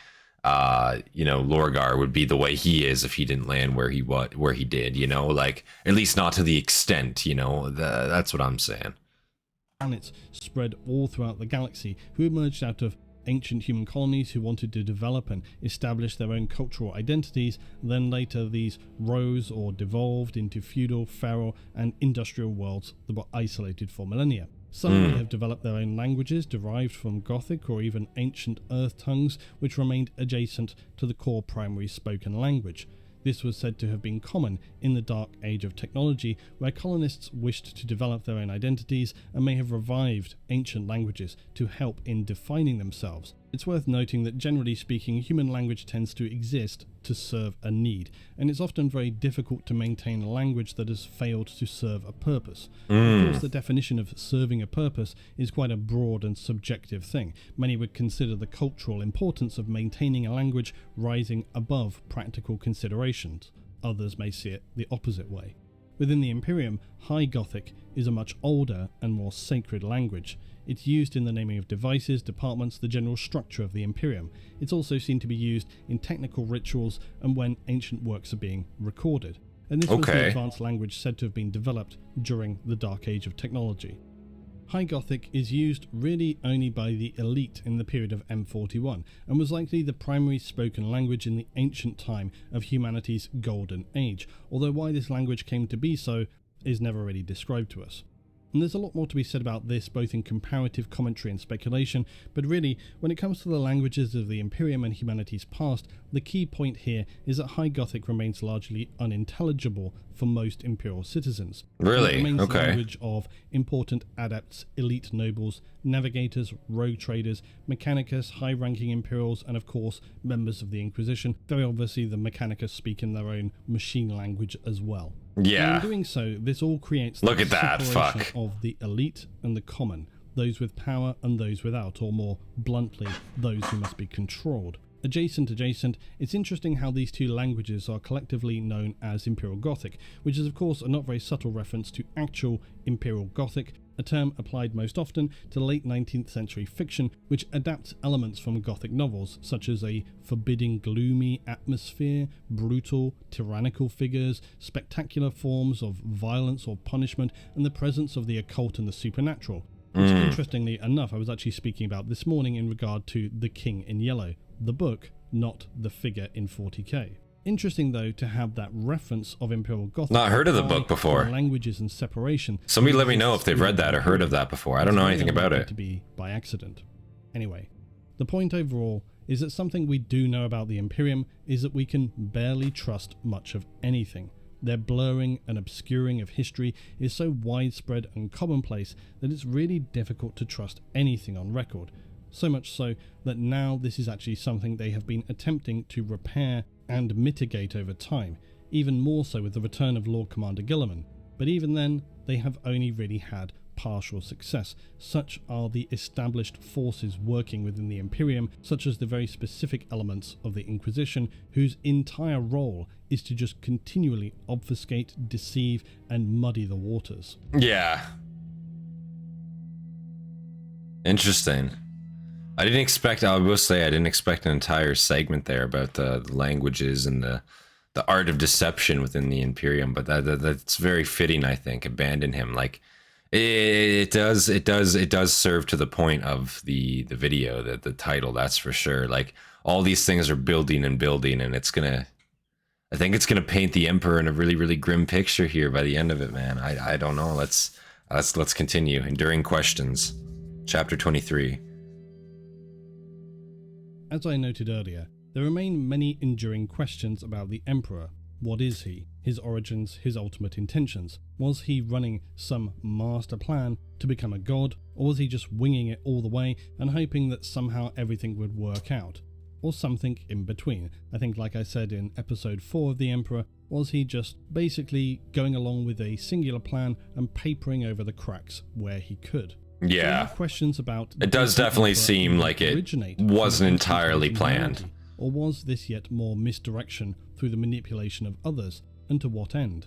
Lorgar would be the way he is if he didn't land where he did, like, at least not to the extent, that's what I'm saying. Planets spread all throughout the galaxy who emerged out of ancient human colonies who wanted to develop and establish their own cultural identities. Then later these rose or devolved into feudal, feral and industrial worlds that were isolated for millennia. Some may have developed their own languages derived from Gothic or even ancient Earth tongues which remained adjacent to the core primary spoken language. This was said to have been common in the dark age of technology, where colonists wished to develop their own identities and may have revived ancient languages to help in defining themselves. It's worth noting that generally speaking, human language tends to exist to serve a need, and it's often very difficult to maintain a language that has failed to serve a purpose. Of course, the definition of serving a purpose is quite a broad and subjective thing. Many would consider the cultural importance of maintaining a language rising above practical considerations. Others may see it the opposite way. Within the Imperium, High Gothic is a much older and more sacred language. It's used in the naming of devices, departments, the general structure of the Imperium. It's also seen to be used in technical rituals and when ancient works are being recorded. And this was the advanced language said to have been developed during the Dark Age of technology. High Gothic is used really only by the elite in the period of M41, and was likely the primary spoken language in the ancient time of humanity's golden age, although why this language came to be so is never really described to us. And there's a lot more to be said about this, both in comparative commentary and speculation, but really, when it comes to the languages of the Imperium and humanity's past, the key point here is that High Gothic remains largely unintelligible for most Imperial citizens. Really? It remains Okay. the language of important adepts, elite nobles, navigators, rogue traders, mechanicus, high-ranking Imperials, and of course, members of the Inquisition. Very obviously, the mechanicus speak in their own machine language as well. Yeah. And in doing so, this all creates Look the at that, separation fuck. of the elite and the common, those with power and those without, or more bluntly, those who must be controlled. Adjacent, it's interesting how these two languages are collectively known as Imperial Gothic, which is of course a not very subtle reference to actual Imperial Gothic, a term applied most often to late 19th century fiction which adapts elements from Gothic novels, such as a forbidding, gloomy atmosphere, brutal, tyrannical figures, spectacular forms of violence or punishment, and the presence of the occult and the supernatural. Which, interestingly enough, I was actually speaking about this morning in regard to The King in Yellow, the book, not the figure in 40k. Interesting, though, to have that reference of Imperial Gothic. Not heard of the book before. Languages and separation. Somebody let me know if they've read that or heard of that before. I don't know anything about it. To be by accident. Anyway, the point overall is that something we do know about the Imperium is that we can barely trust much of anything. Their blurring and obscuring of history is so widespread and commonplace that it's really difficult to trust anything on record. So much so that now this is actually something they have been attempting to repair and mitigate over time, even more so with the return of Lord Commander Guilliman. But even then, they have only really had partial success. Such are the established forces working within the Imperium, such as the very specific elements of the Inquisition, whose entire role is to just continually obfuscate, deceive, and muddy the waters. Yeah. Interesting. I will say I didn't expect an entire segment there about the languages and the art of deception within the Imperium, but that's very fitting, I think. Abandon him. Like it does serve to the point of the video, the title, that's for sure. Like all these things are building and building, and I think it's gonna paint the Emperor in a really, really grim picture here by the end of it, man. I don't know. Let's continue. Enduring questions. Chapter 23. As I noted earlier, there remain many enduring questions about the Emperor. What is he? His origins, his ultimate intentions? Was he running some master plan to become a god, or was he just winging it all the way and hoping that somehow everything would work out? Or something in between? I think, like I said in episode 4 of The Emperor, was he just basically going along with a singular plan and papering over the cracks where he could? Yeah. Questions about it does definitely seem like it wasn't entirely planned. Or was this yet more misdirection through the manipulation of others, and to what end?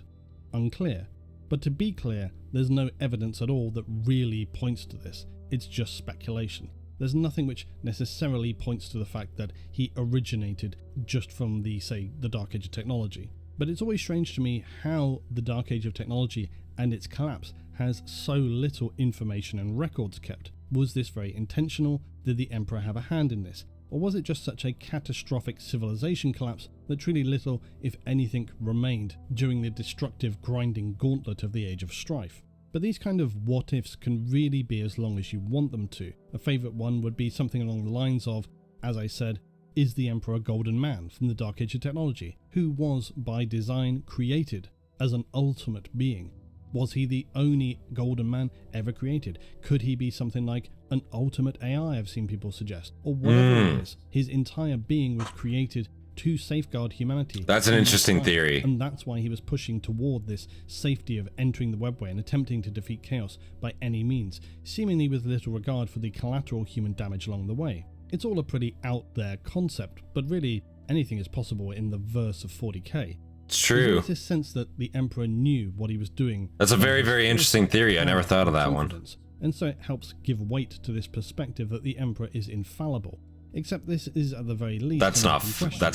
Unclear. But to be clear, there's no evidence at all that really points to this. It's just speculation. There's nothing which necessarily points to the fact that he originated just from the Dark Age of technology. But it's always strange to me how the Dark Age of technology and its collapse has so little information and records kept. Was this very intentional? Did the Emperor have a hand in this? Or was it just such a catastrophic civilization collapse that truly little, if anything, remained during the destructive grinding gauntlet of the Age of Strife? But these kind of what-ifs can really be as long as you want them to. A favourite one would be something along the lines of, as I said, is the Emperor a golden man from the Dark Age of technology, who was, by design, created as an ultimate being? Was he the only golden man ever created? Could he be something like an ultimate AI, I've seen people suggest? Or whatever it is, his entire being was created to safeguard humanity. That's an interesting theory. And that's why he was pushing toward this safety of entering the webway and attempting to defeat chaos by any means, seemingly with little regard for the collateral human damage along the way. It's all a pretty out there concept, but really anything is possible in the verse of 40k. It's true. There's this sense that the Emperor knew what he was doing. That's a very, very interesting theory. I never thought of that one. And so it helps give weight to this perspective that the Emperor is infallible. Except this is at the very least. That's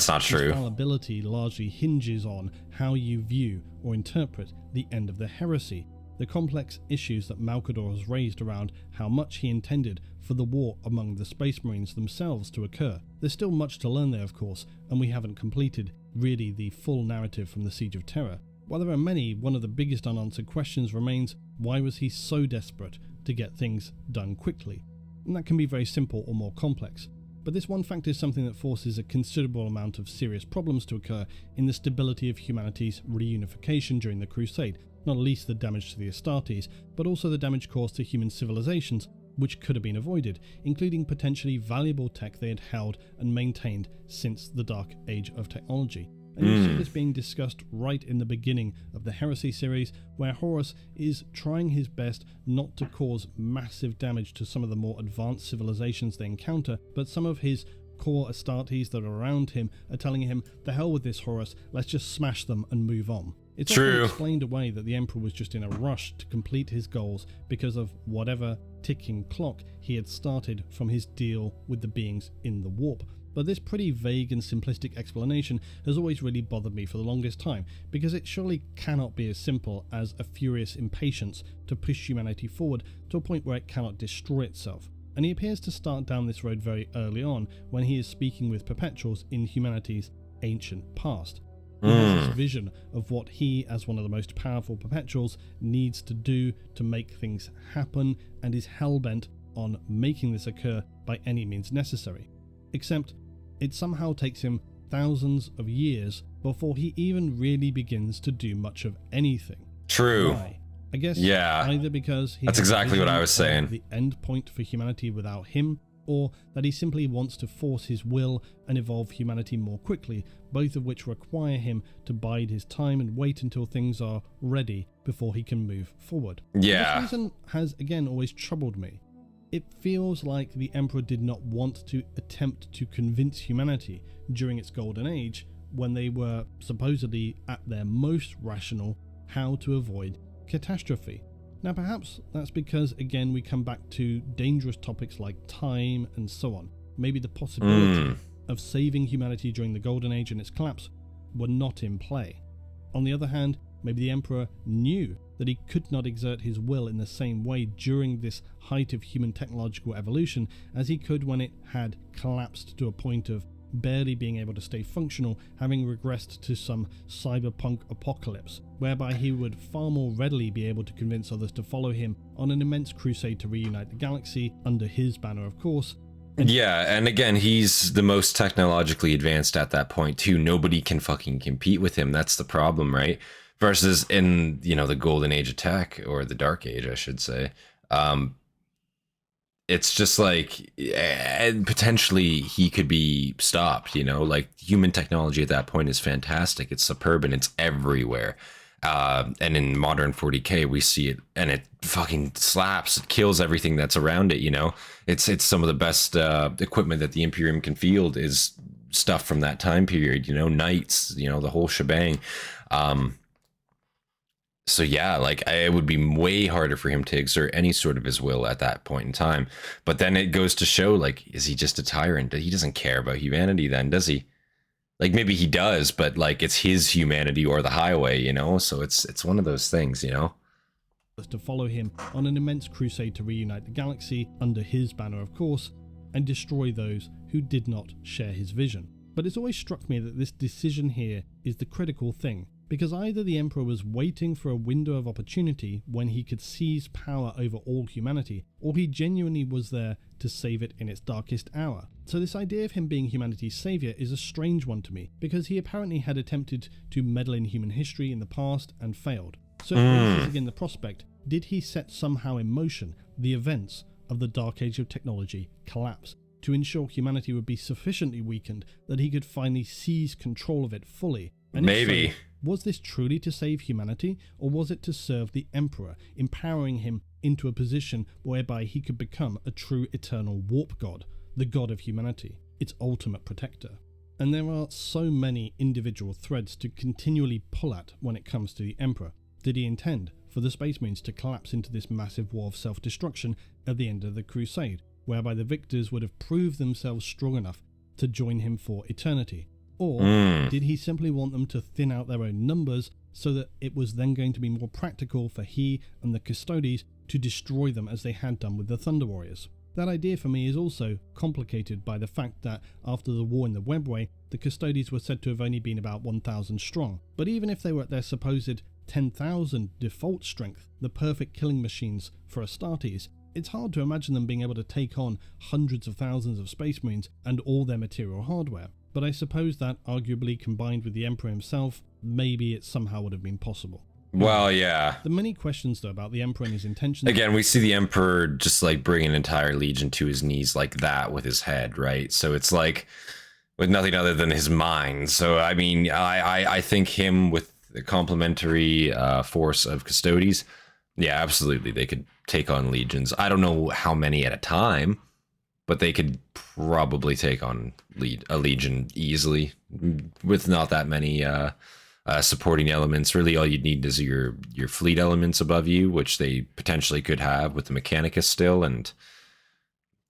not true. Infallibility largely hinges on how you view or interpret the end of the heresy, the complex issues that Malcador has raised around how much he intended for the war among the Space Marines themselves to occur. There's still much to learn there, of course, and we haven't completed really the full narrative from the Siege of Terror. While there are many, one of the biggest unanswered questions remains, why was he so desperate to get things done quickly? And that can be very simple or more complex. But this one fact is something that forces a considerable amount of serious problems to occur in the stability of humanity's reunification during the Crusade, not least the damage to the Astartes, but also the damage caused to human civilizations, which could have been avoided, including potentially valuable tech they had held and maintained since the Dark Age of technology. And you see this being discussed right in the beginning of the Heresy series, where Horus is trying his best not to cause massive damage to some of the more advanced civilizations they encounter, but some of his core Astartes that are around him are telling him, the hell with this Horus, let's just smash them and move on. It's often explained away that the Emperor was just in a rush to complete his goals because of whatever ticking clock he had started from his deal with the beings in the warp. But this pretty vague and simplistic explanation has always really bothered me for the longest time, because it surely cannot be as simple as a furious impatience to push humanity forward to a point where it cannot destroy itself. And he appears to start down this road very early on when he is speaking with perpetuals in humanity's ancient past. He has this vision of what he, as one of the most powerful perpetuals, needs to do to make things happen, and is hell-bent on making this occur by any means necessary. Except, it somehow takes him thousands of years before he even really begins to do much of anything. True. Why? I guess yeah. Either because he That's has exactly what I was saying. The end point for humanity without him, or that he simply wants to force his will and evolve humanity more quickly, both of which require him to bide his time and wait until things are ready before he can move forward. Yeah. This reason has, again, always troubled me. It feels like the Emperor did not want to attempt to convince humanity during its golden age, when they were supposedly at their most rational, how to avoid catastrophe. Now perhaps that's because, again, we come back to dangerous topics like time and so on. Maybe the possibility of saving humanity during the Golden Age and its collapse were not in play. On the other hand, maybe the Emperor knew that he could not exert his will in the same way during this height of human technological evolution as he could when it had collapsed to a point of barely being able to stay functional, having regressed to some cyberpunk apocalypse, whereby he would far more readily be able to convince others to follow him on an immense crusade to reunite the galaxy, under his banner of course. Yeah, and again, he's the most technologically advanced at that point too. Nobody can fucking compete with him. That's the problem, right? Versus in, you know, the Golden Age of tech, or the Dark Age, I should say. It's just like, potentially he could be stopped, you know, like human technology at that point is fantastic. It's superb and it's everywhere. And in modern 40K, we see it and it fucking slaps. It kills everything that's around it, you know. It's some of the best equipment that the Imperium can field is stuff from that time period, you know, knights, you know, the whole shebang. So yeah, like it would be way harder for him to exert any sort of his will at that point in time. But then it goes to show, like, is he just a tyrant? He doesn't care about humanity then, does he? Like, maybe he does, but like it's his humanity or the highway, you know? So it's one of those things, you know? To follow him on an immense crusade to reunite the galaxy, under his banner of course, and destroy those who did not share his vision. But it's always struck me that this decision here is the critical thing, because either the Emperor was waiting for a window of opportunity when he could seize power over all humanity, or he genuinely was there to save it in its darkest hour. So this idea of him being humanity's saviour is a strange one to me, because he apparently had attempted to meddle in human history in the past and failed. So this is again the prospect. Did he set somehow in motion the events of the Dark Age of technology collapse, to ensure humanity would be sufficiently weakened that he could finally seize control of it fully? And maybe. So, was this truly to save humanity, or was it to serve the Emperor, empowering him into a position whereby he could become a true eternal warp god, the god of humanity, its ultimate protector? And there are so many individual threads to continually pull at when it comes to the Emperor. Did he intend for the Space Marines to collapse into this massive war of self-destruction at the end of the Crusade, whereby the victors would have proved themselves strong enough to join him for eternity? Or did he simply want them to thin out their own numbers so that it was then going to be more practical for he and the Custodes to destroy them as they had done with the Thunder Warriors? That idea for me is also complicated by the fact that after the war in the Webway, the Custodes were said to have only been about 1,000 strong. But even if they were at their supposed 10,000 default strength, the perfect killing machines for Astartes, it's hard to imagine them being able to take on hundreds of thousands of Space Marines and all their material hardware. But I suppose that, arguably combined with the Emperor himself, maybe it somehow would have been possible. Well, yeah. The many questions, though, about the Emperor and his intentions... Again, we see the Emperor just, like, bring an entire legion to his knees like that with his head, right? So it's, like, with nothing other than his mind. So, I mean, I think him with the complementary force of Custodes, yeah, absolutely, they could take on legions. I don't know how many at a time, but they could probably take on a legion easily with not that many supporting elements. Really, all you'd need is your fleet elements above you, which they potentially could have with the Mechanicus still. And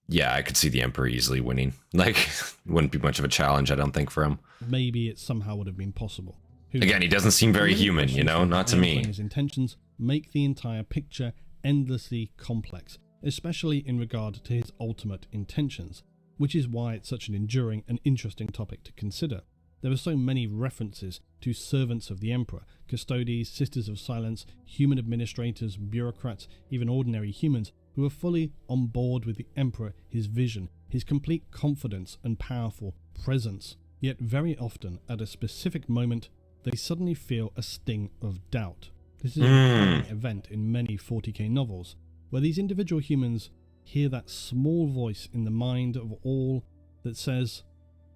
yeah, I could see the Emperor easily winning. Like, wouldn't be much of a challenge, I don't think, for him. Maybe it somehow would have been possible. Again, he doesn't seem very human, you know, not to me. His intentions make the entire picture endlessly complex, especially in regard to his ultimate intentions, which is why it's such an enduring and interesting topic to consider. There are so many references to servants of the Emperor, custodes, sisters of silence, human administrators, bureaucrats, even ordinary humans, who are fully on board with the Emperor, his vision, his complete confidence and powerful presence. Yet very often, at a specific moment, they suddenly feel a sting of doubt. This is a recurring event in many 40k novels, where these individual humans hear that small voice in the mind of all that says,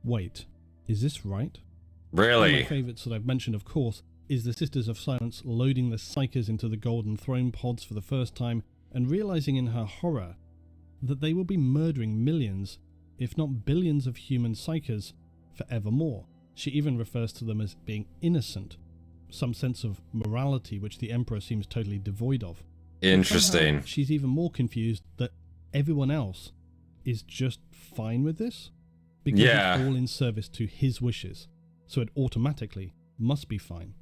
wait, is this right? Really? One of my favourites that I've mentioned, of course, is the Sisters of Silence loading the Psychers into the Golden Throne pods for the first time and realising in her horror that they will be murdering millions, if not billions of human Psychers forevermore. She even refers to them as being innocent, some sense of morality which the Emperor seems totally devoid of. Interesting. Somehow, she's even more confused that everyone else is just fine with this, because it's all in service to his wishes, so it automatically must be fine.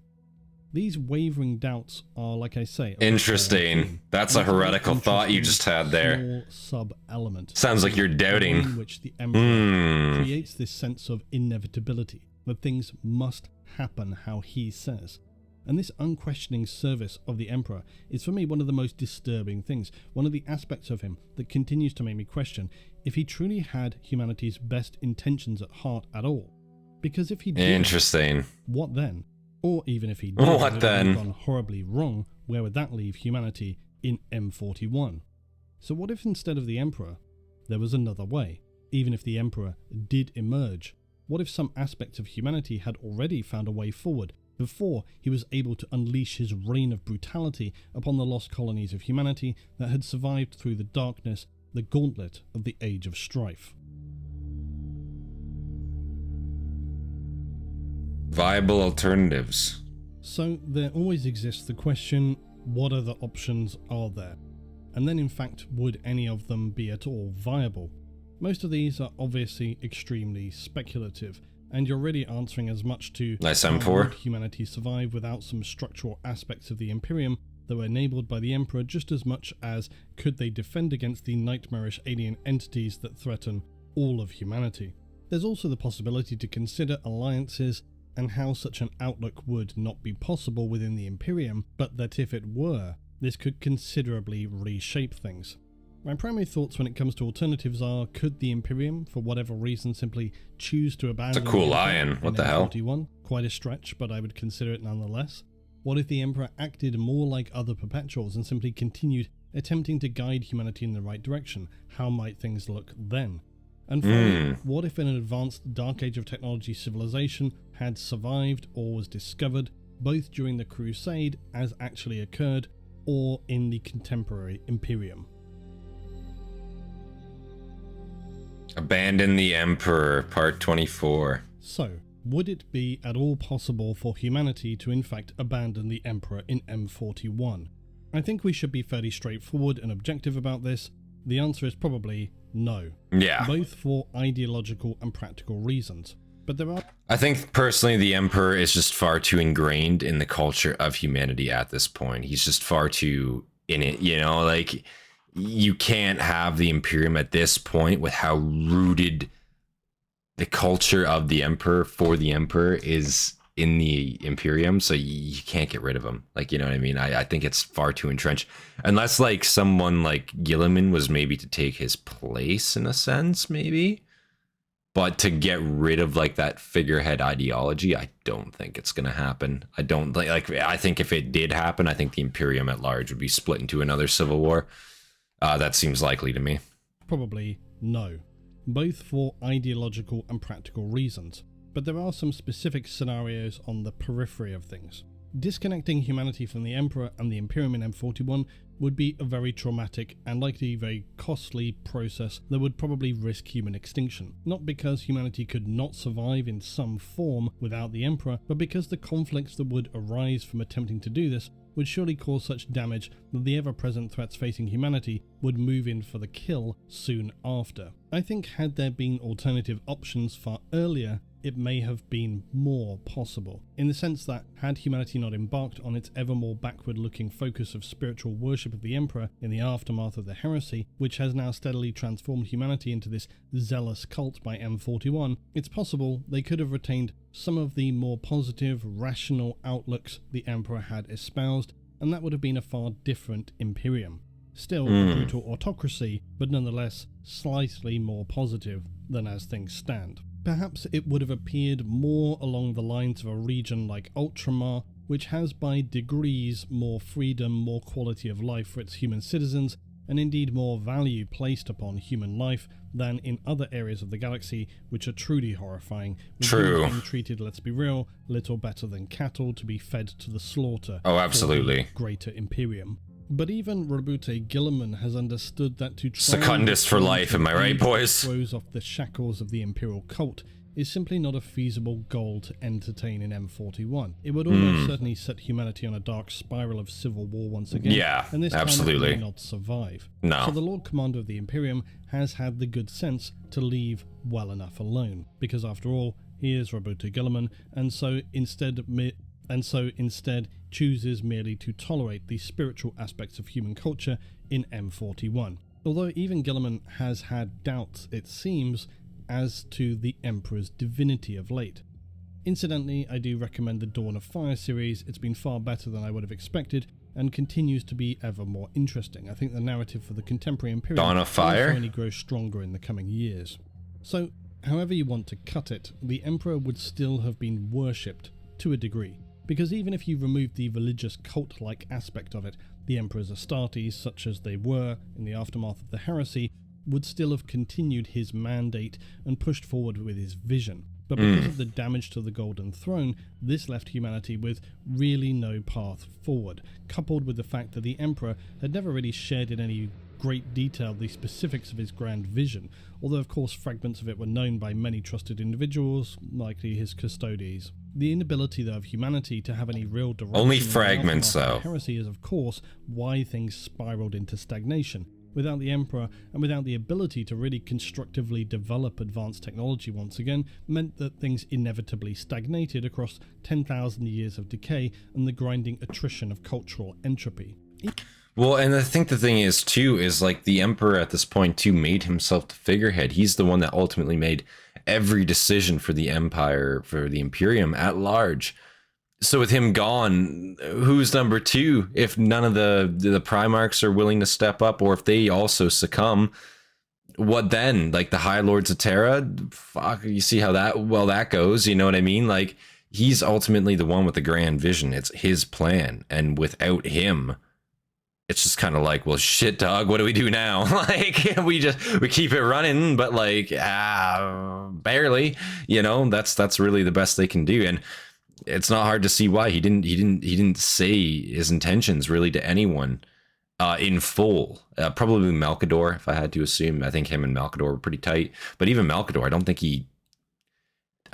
These wavering doubts are, like I say, interesting. That's a heretical thought you just had there. Sub-element. Sounds like you're doubting. In which the Emperor creates this sense of inevitability, that things must happen how he says. And this unquestioning service of the Emperor is for me one of the most disturbing things, one of the aspects of him that continues to make me question if he truly had humanity's best intentions at heart at all. Because if he did, interesting. What then? Or even if he did, what then? Gone horribly wrong, where would that leave humanity in M41? So what if instead of the Emperor, there was another way? Even if the Emperor did emerge, what if some aspects of humanity had already found a way forward before he was able to unleash his reign of brutality upon the lost colonies of humanity that had survived through the darkness, the gauntlet of the Age of Strife? Viable alternatives. So there always exists the question, what other options are there? And then in fact, would any of them be at all viable? Most of these are obviously extremely speculative, and you're really answering as much to nice how M4. Would humanity survive without some structural aspects of the Imperium that were enabled by the Emperor, just as much as could they defend against the nightmarish alien entities that threaten all of humanity. There's also the possibility to consider alliances and how such an outlook would not be possible within the Imperium, but that if it were, this could considerably reshape things. My primary thoughts when it comes to alternatives are, could the Imperium, for whatever reason, simply choose to abandon... It's a cool lion, what the hell? M41? Quite a stretch, but I would consider it nonetheless. What if the Emperor acted more like other Perpetuals and simply continued attempting to guide humanity in the right direction? How might things look then? And finally, what if an advanced Dark Age of Technology civilization had survived or was discovered, both during the Crusade, as actually occurred, or in the contemporary Imperium? Abandon the Emperor, Part 24. So, would it be at all possible for humanity to in fact abandon the Emperor in M41? I think we should be fairly straightforward and objective about this. The answer is probably no. Yeah. Both for ideological and practical reasons. But there are... I think personally the Emperor is just far too ingrained in the culture of humanity at this point. He's just far too in it, you know, like you can't have the Imperium at this point with how rooted the culture of the Emperor for the Emperor is in the Imperium, so you can't get rid of him. Like, you know what I mean? I think it's far too entrenched. Unless like someone like Guilliman was maybe to take his place in a sense, maybe. But to get rid of like that figurehead ideology, I don't think it's gonna happen. I don't like I think if it did happen, I think the Imperium at large would be split into another civil war. That seems likely to me. Probably no. Both for ideological and practical reasons. But there are some specific scenarios on the periphery of things. Disconnecting humanity from the Emperor and the Imperium in M41 would be a very traumatic and likely very costly process that would probably risk human extinction. Not because humanity could not survive in some form without the Emperor, but because the conflicts that would arise from attempting to do this would surely cause such damage that the ever-present threats facing humanity would move in for the kill soon after. I think had there been alternative options far earlier, it may have been more possible, in the sense that had humanity not embarked on its ever more backward-looking focus of spiritual worship of the Emperor in the aftermath of the heresy, which has now steadily transformed humanity into this zealous cult by M41, it's possible they could have retained some of the more positive, rational outlooks the Emperor had espoused, and that would have been a far different Imperium. Still a brutal autocracy, but nonetheless slightly more positive than as things stand. Perhaps it would have appeared more along the lines of a region like Ultramar, which has by degrees more freedom, more quality of life for its human citizens, and indeed more value placed upon human life than in other areas of the galaxy, which are truly horrifying. With humans being treated, let's be real, little better than cattle to be fed to the slaughter. Oh, absolutely. For the greater Imperium. But even Roboute Guilliman has understood that to try Secundus for life, am I right, boys? Throws off the shackles of the Imperial cult is simply not a feasible goal to entertain in M41. It would almost certainly set humanity on a dark spiral of civil war once again. Yeah, and this absolutely. time it may not survive. No. So the Lord Commander of the Imperium has had the good sense to leave well enough alone, because after all, he is Roboute Guilliman, and so instead chooses merely to tolerate the spiritual aspects of human culture in M41. Although even Guilliman has had doubts, it seems, as to the Emperor's divinity of late. Incidentally, I do recommend the Dawn of Fire series. It's been far better than I would have expected, and continues to be ever more interesting. I think the narrative for the contemporary Imperium Dawn of Fire will only grow stronger in the coming years. So, however you want to cut it, the Emperor would still have been worshipped to a degree. Because even if you remove the religious cult-like aspect of it, the Emperor's Hastatis, such as they were in the aftermath of the heresy, would still have continued his mandate and pushed forward with his vision. But because of the damage to the Golden Throne, this left humanity with really no path forward, coupled with the fact that the Emperor had never really shared in any great detail the specifics of his grand vision, although of course fragments of it were known by many trusted individuals, likely his custodies. The inability, though, of humanity to have any real direction... Only fragments, though. Heresy is, of course, why things spiraled into stagnation. Without the Emperor, and without the ability to really constructively develop advanced technology once again, meant that things inevitably stagnated across 10,000 years of decay and the grinding attrition of cultural entropy. Well, and I think the thing is, too, is like the Emperor at this point, too, made himself the figurehead. He's the one that ultimately made every decision for the Empire, for the Imperium at large. So with him gone, who's number two? If none of the Primarchs are willing to step up, or if they also succumb, what then? Like the High Lords of Terra? Fuck, you see how that goes, you know what I mean? Like, he's ultimately the one with the grand vision. It's his plan, and without him, it's just kind of like, well, shit, dog, what do we do now? Like, we keep it running, but like, barely, you know, that's really the best they can do. And it's not hard to see why he didn't say his intentions really to anyone in full. Probably Malcador, if I had to assume. I think him and Malcador were pretty tight, but even Malcador, I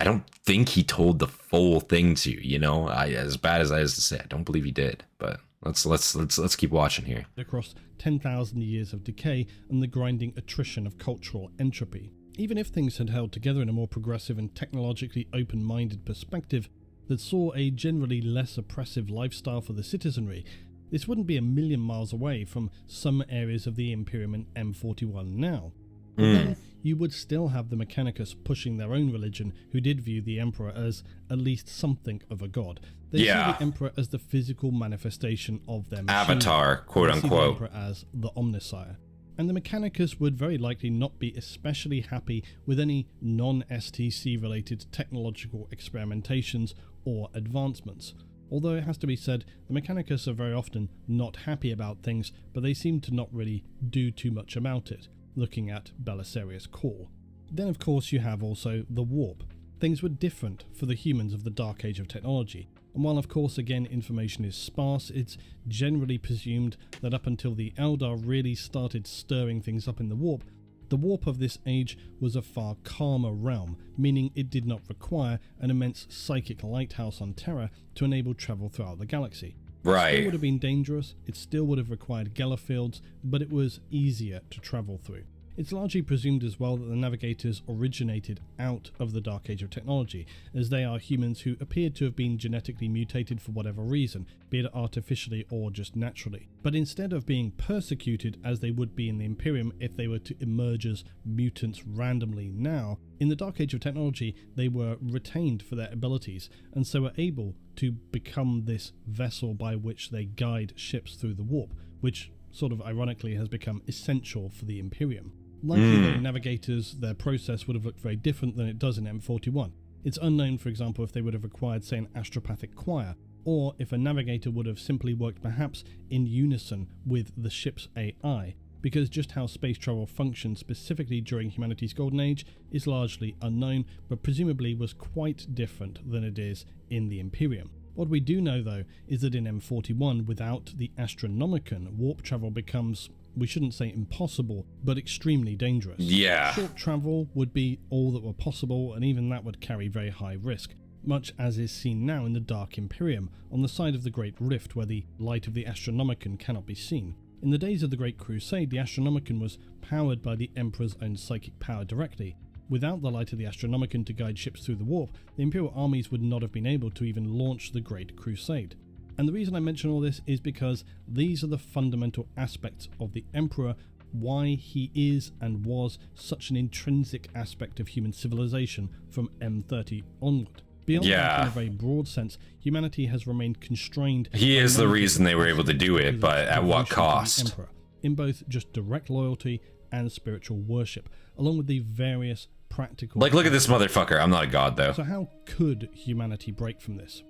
don't think he told the full thing to you, you know. As bad as that is to say, I don't believe he did, but let's keep watching here. Across 10,000 years of decay and the grinding attrition of cultural entropy. Even if things had held together in a more progressive and technologically open-minded perspective that saw a generally less oppressive lifestyle for the citizenry, this wouldn't be a million miles away from some areas of the Imperium and M41 now. But then you would still have the Mechanicus pushing their own religion, who did view the Emperor as at least something of a god. They see the Emperor as the physical manifestation of their machine. Avatar, quote unquote. They see the Emperor as the Omnissiah. And the Mechanicus would very likely not be especially happy with any non-STC related technological experimentations or advancements. Although it has to be said, the Mechanicus are very often not happy about things, but they seem to not really do too much about it, looking at Belisarius' Call. Then of course you have also the Warp. Things were different for the humans of the Dark Age of technology. And while of course again information is sparse, it's generally presumed that up until the Eldar really started stirring things up in the warp of this age was a far calmer realm, meaning it did not require an immense psychic lighthouse on Terra to enable travel throughout the galaxy. Right. It still would have been dangerous, it still would have required Geller fields, but it was easier to travel through. It's largely presumed as well that the navigators originated out of the Dark Age of technology, as they are humans who appeared to have been genetically mutated for whatever reason, be it artificially or just naturally. But instead of being persecuted as they would be in the Imperium if they were to emerge as mutants randomly now, in the Dark Age of technology they were retained for their abilities, and so were able to become this vessel by which they guide ships through the warp, which sort of ironically has become essential for the Imperium. Likely though, navigators, their process would have looked very different than it does in M41. It's unknown, for example, if they would have required, say, an astropathic choir, or if a navigator would have simply worked perhaps in unison with the ship's AI, because just how space travel functioned specifically during humanity's golden age is largely unknown, but presumably was quite different than it is in the Imperium. What we do know though is that in M41, without the Astronomicon, warp travel becomes, we shouldn't say impossible, but extremely dangerous. Yeah. Short travel would be all that were possible, and even that would carry very high risk, much as is seen now in the Dark Imperium, on the side of the Great Rift where the light of the Astronomicon cannot be seen. In the days of the Great Crusade, the Astronomicon was powered by the Emperor's own psychic power directly. Without the light of the Astronomicon to guide ships through the warp, the Imperial armies would not have been able to even launch the Great Crusade. And the reason I mention all this is because these are the fundamental aspects of the Emperor, why he is and was such an intrinsic aspect of human civilization from M30 onward. Beyond that, in a very broad sense, humanity has remained constrained. He is the reason they were able to do it, but at what cost? Emperor, in both just direct loyalty and spiritual worship, along with the various practical... Like, look at this motherfucker. I'm not a god, though. So how could humanity break from this?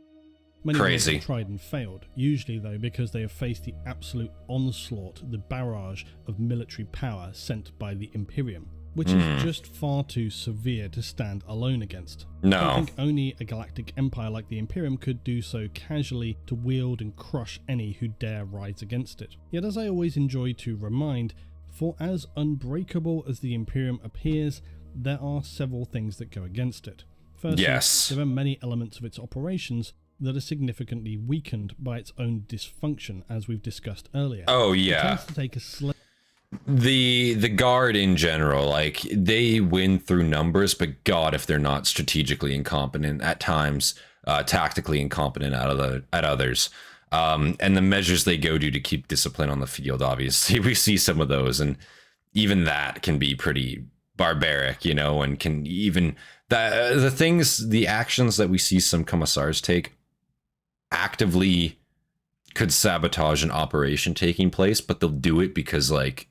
Many Crazy. have tried and failed, usually though because they have faced the absolute onslaught, the barrage of military power sent by the Imperium, which is just far too severe to stand alone against. No. I think only a galactic empire like the Imperium could do so casually to wield and crush any who dare rise against it. Yet as I always enjoy to remind, for as unbreakable as the Imperium appears, there are several things that go against it. Firstly, there are many elements of its operations that are significantly weakened by its own dysfunction, as we've discussed earlier. Oh yeah. It tends to take a the guard in general, like, they win through numbers, but god, if they're not strategically incompetent at times, tactically incompetent at others. And the measures they go to keep discipline on the field, obviously we see some of those, and even that can be pretty barbaric, you know, and can even the actions that we see some commissars take actively could sabotage an operation taking place, but they'll do it because, like,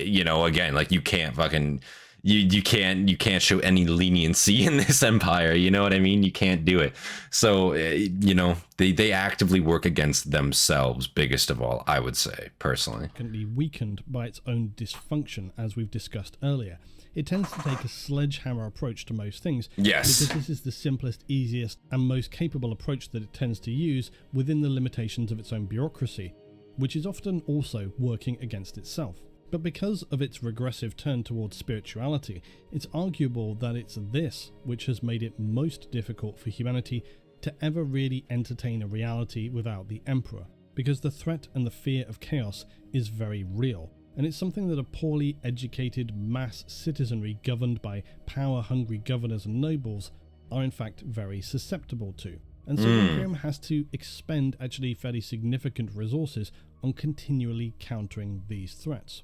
you know, again, like, you can't fucking you can't show any leniency in this empire, you know what I mean? You can't do it. So you know, they actively work against themselves, biggest of all, I would say, personally. Can be weakened by its own dysfunction, as we've discussed earlier. It tends to take a sledgehammer approach to most things. Yes. Because this is the simplest, easiest, and most capable approach that it tends to use within the limitations of its own bureaucracy, which is often also working against itself. But because of its regressive turn towards spirituality, it's arguable that it's this which has made it most difficult for humanity to ever really entertain a reality without the Emperor, because the threat and the fear of chaos is very real. And it's something that a poorly educated mass citizenry governed by power-hungry governors and nobles are in fact very susceptible to. And so the Imperium has to expend actually fairly significant resources on continually countering these threats.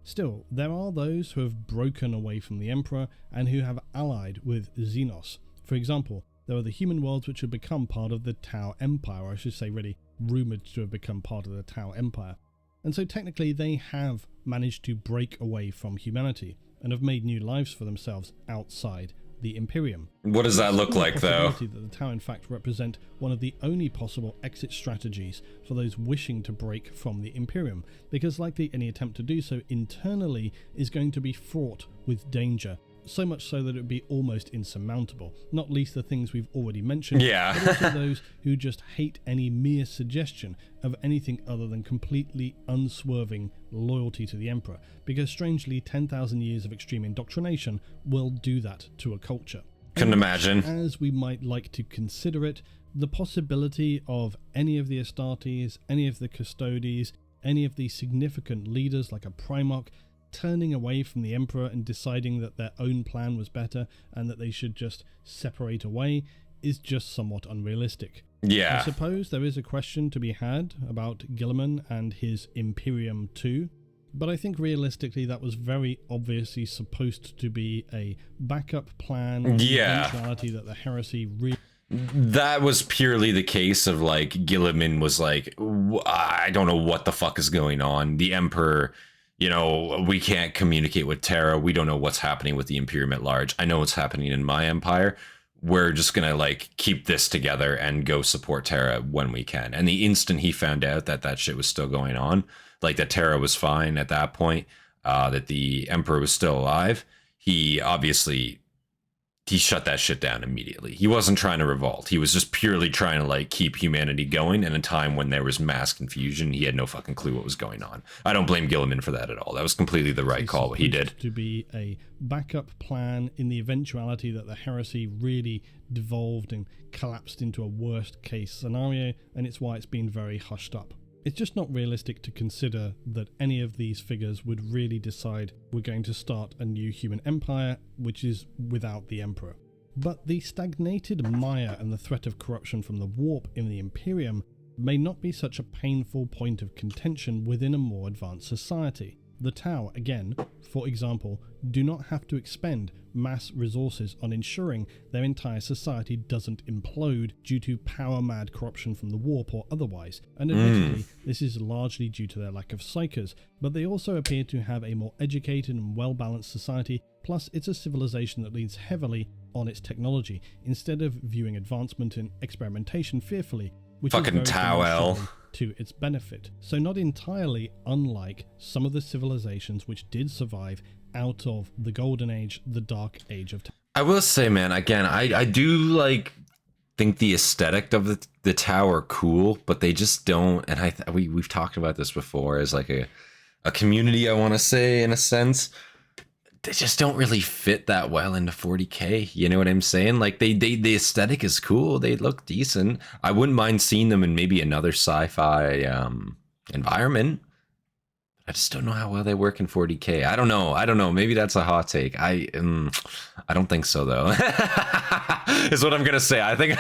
Still, there are those who have broken away from the Emperor and who have allied with Xenos. For example, there are the human worlds which have become part of the Tau Empire, or I should say really rumoured to have become part of the Tau Empire. And so technically they have managed to break away from humanity and have made new lives for themselves outside the Imperium. What does that look like, though? That the Tau in fact represent one of the only possible exit strategies for those wishing to break from the Imperium, because likely any attempt to do so internally is going to be fraught with danger so much so that it would be almost insurmountable, not least the things we've already mentioned, Yeah. but also those who just hate any mere suggestion of anything other than completely unswerving loyalty to the Emperor, because strangely 10,000 years of extreme indoctrination will do that to a culture. Couldn't imagine. As we might like to consider it, the possibility of any of the Hastatis, any of the Custodes, any of the significant leaders like a Primarch turning away from the Emperor and deciding that their own plan was better and that they should just separate away is just somewhat unrealistic. Yeah. I suppose there is a question to be had about Guilliman and his Imperium too, but I think realistically that was very obviously supposed to be a backup plan. Yeah. The eventuality that the heresy really... That was purely the case of like Guilliman was like, I don't know what the fuck is going on. The Emperor, you know, we can't communicate with Terra. We don't know what's happening with the Imperium at large. I know what's happening in my empire. We're just gonna like keep this together and go support Terra when we can. And the instant he found out that that shit was still going on, like that Terra was fine at that point, that the Emperor was still alive, he shut that shit down immediately. He wasn't trying to revolt. He was just purely trying to like keep humanity going in a time when there was mass confusion. He had no fucking clue what was going on. I don't blame Guilliman for that at all. That was completely the right call what he did. To be a backup plan in the eventuality that the heresy really devolved and collapsed into a worst case scenario, and it's why it's been very hushed up. It's just not realistic to consider that any of these figures would really decide we're going to start a new human empire, which is without the Emperor. But the stagnated mire and the threat of corruption from the warp in the Imperium may not be such a painful point of contention within a more advanced society. The Tau, again, for example, do not have to expend mass resources on ensuring their entire society doesn't implode due to power-mad corruption from the warp or otherwise, and admittedly, this is largely due to their lack of psychers, but they also appear to have a more educated and well-balanced society, plus it's a civilization that leans heavily on its technology, instead of viewing advancement and experimentation fearfully, which fucking is very Tau-El. to its benefit. So not entirely unlike some of the civilizations which did survive out of the Golden Age, the Dark Age of Tau. I will say, man, again, I do like think the aesthetic of the Tau are cool, but they just don't, and we've talked about this before as like a community, I want to say, in a sense. They just don't really fit that well into 40k. You know what I'm saying? Like the aesthetic is cool. They look decent. I wouldn't mind seeing them in maybe another sci-fi environment. I just don't know how well they work in 40k. I don't know. Maybe that's a hot take. I don't think so though. Is what I'm gonna say. I think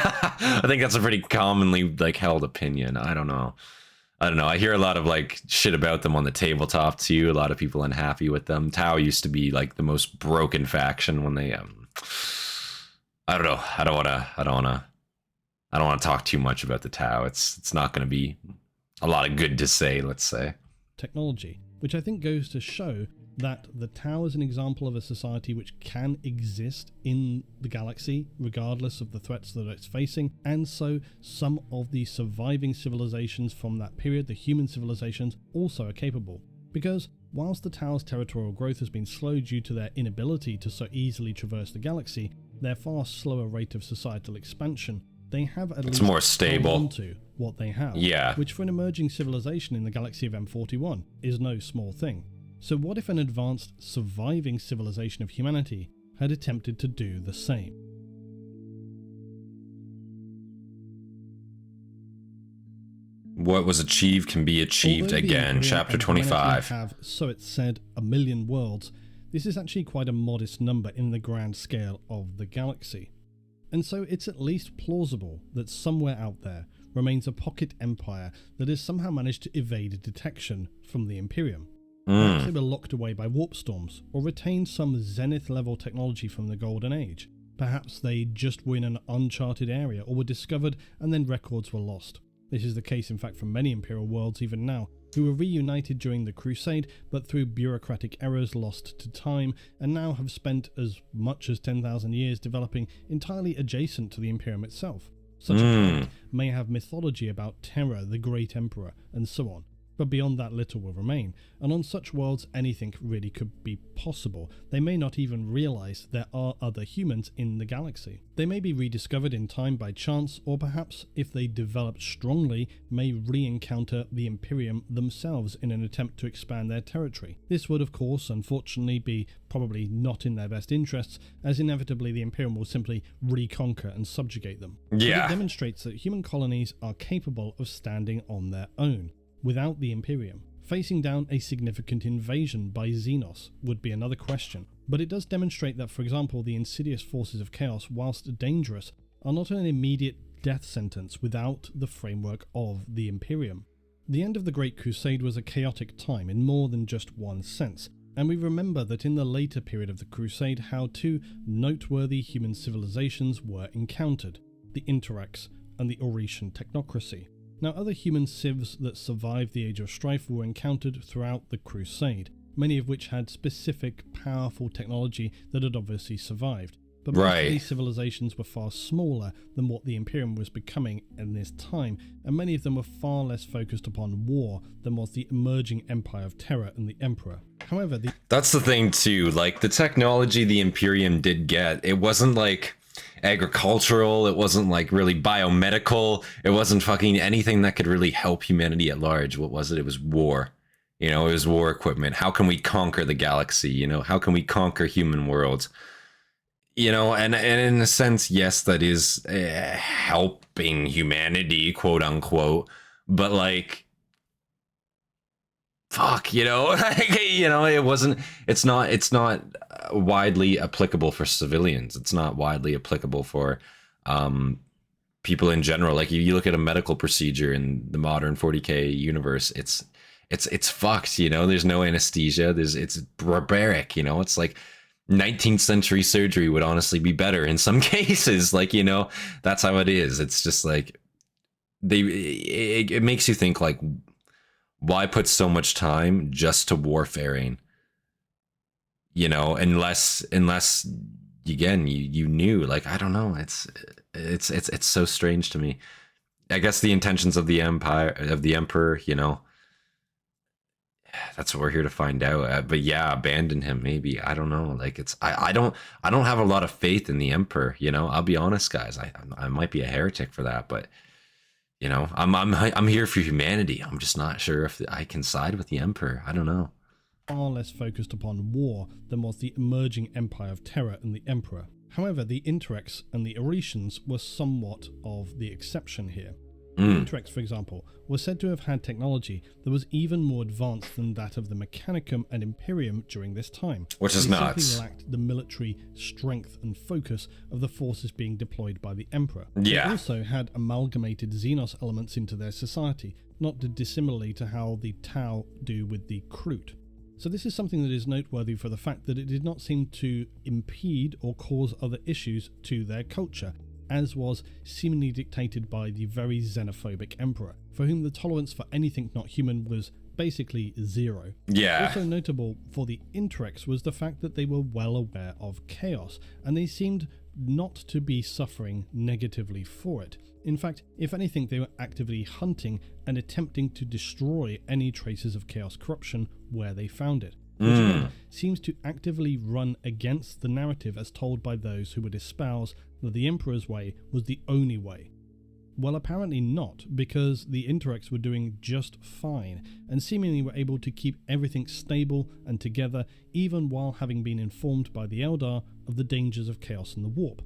that's a pretty commonly like held opinion. I don't know. I hear a lot of like shit about them on the tabletop too. A lot of people unhappy with them. Tau used to be like the most broken faction when they I don't know. I don't want to talk too much about the Tau. It's not going to be a lot of good to say, let's say. Technology, which I think goes to show that the Tau is an example of a society which can exist in the galaxy regardless of the threats that it's facing, and so some of the surviving civilizations from that period, the human civilizations, also are capable. Because whilst the Tau's territorial growth has been slow due to their inability to so easily traverse the galaxy, their far slower rate of societal expansion, they have at least more stable held on to what they have, yeah, which for an emerging civilization in the galaxy of M41 is no small thing. So what if an advanced, surviving civilization of humanity had attempted to do the same? What was achieved can be achieved again. Chapter 25. Have, so it's said, 1 million worlds. This is actually quite a modest number in the grand scale of the galaxy. And so it's at least plausible that somewhere out there remains a pocket empire that has somehow managed to evade detection from the Imperium. Perhaps they were locked away by warp storms, or retained some zenith-level technology from the Golden Age. Perhaps they just were in an uncharted area, or were discovered and then records were lost. This is the case in fact for many Imperial worlds even now, who were reunited during the Crusade, but through bureaucratic errors lost to time, and now have spent as much as 10,000 years developing entirely adjacent to the Imperium itself. Such a planet may have mythology about Terra, the Great Emperor, and so on. But beyond that, little will remain, and on such worlds anything really could be possible. They may not even realise there are other humans in the galaxy. They may be rediscovered in time by chance, or perhaps, if they develop strongly, may re-encounter the Imperium themselves in an attempt to expand their territory. This would, of course, unfortunately be probably not in their best interests, as inevitably the Imperium will simply reconquer and subjugate them. Yeah. But it demonstrates that human colonies are capable of standing on their own. Without the Imperium, facing down a significant invasion by Xenos would be another question, but it does demonstrate that, for example, the insidious forces of chaos, whilst dangerous, are not an immediate death sentence without the framework of the Imperium. The end of the Great Crusade was a chaotic time in more than just one sense, and we remember that in the later period of the Crusade how two noteworthy human civilizations were encountered, the Interrex and the Oretian technocracy. Now, other human civs that survived the Age of Strife were encountered throughout the Crusade, many of which had specific, powerful technology that had obviously survived. But most of these civilizations were far smaller than what the Imperium was becoming in this time, and many of them were far less focused upon war than was the emerging Empire of Terror and the Emperor. However, that's the thing too, like the technology the Imperium did get, it wasn't like agricultural, it wasn't like really biomedical, it wasn't fucking anything that could really help humanity at large. What was it? It was war. You know, it was war equipment. How can we conquer the galaxy? You know, how can we conquer human worlds? You know, and in a sense, yes, that is helping humanity, quote unquote, but like, fuck, you know, like, you know, it's not widely applicable for civilians. It's not widely applicable for people in general. Like you look at a medical procedure in the modern 40K universe, it's fucked, you know, there's no anesthesia. It's barbaric, you know, it's like 19th century surgery would honestly be better in some cases. Like, you know, that's how it is. It's just like it makes you think like, why put so much time just to warfaring? You know, unless again you knew, like, I don't know, it's so strange to me. I guess the intentions of the Emperor, you know, that's what we're here to find out. But yeah, abandon him, maybe. I don't know. Like I don't have a lot of faith in the Emperor. You know, I'll be honest, guys. I might be a heretic for that, but you know, I'm here for humanity. I'm just not sure if I can side with the Emperor. I don't know. Far less focused upon war than was the emerging Empire of Terror and the Emperor. However, the Interrex and the Oretians were somewhat of the exception here. The Interrex, for example, was said to have had technology that was even more advanced than that of the Mechanicum and Imperium during this time. Which is nuts. They simply lacked the military strength and focus of the forces being deployed by the Emperor. Yeah. They also had amalgamated Xenos elements into their society, not dissimilarly to how the Tau do with the Kroot. So this is something that is noteworthy for the fact that it did not seem to impede or cause other issues to their culture, as was seemingly dictated by the very xenophobic Emperor, for whom the tolerance for anything not human was basically zero. Yeah. Also notable for the Interrex was the fact that they were well aware of chaos, and they seemed not to be suffering negatively for it. In fact, if anything, they were actively hunting and attempting to destroy any traces of chaos corruption where they found it, which again seems to actively run against the narrative as told by those who would espouse that the Emperor's way was the only way. Well, apparently not, because the Interrex were doing just fine, and seemingly were able to keep everything stable and together, even while having been informed by the Eldar of the dangers of chaos and the warp.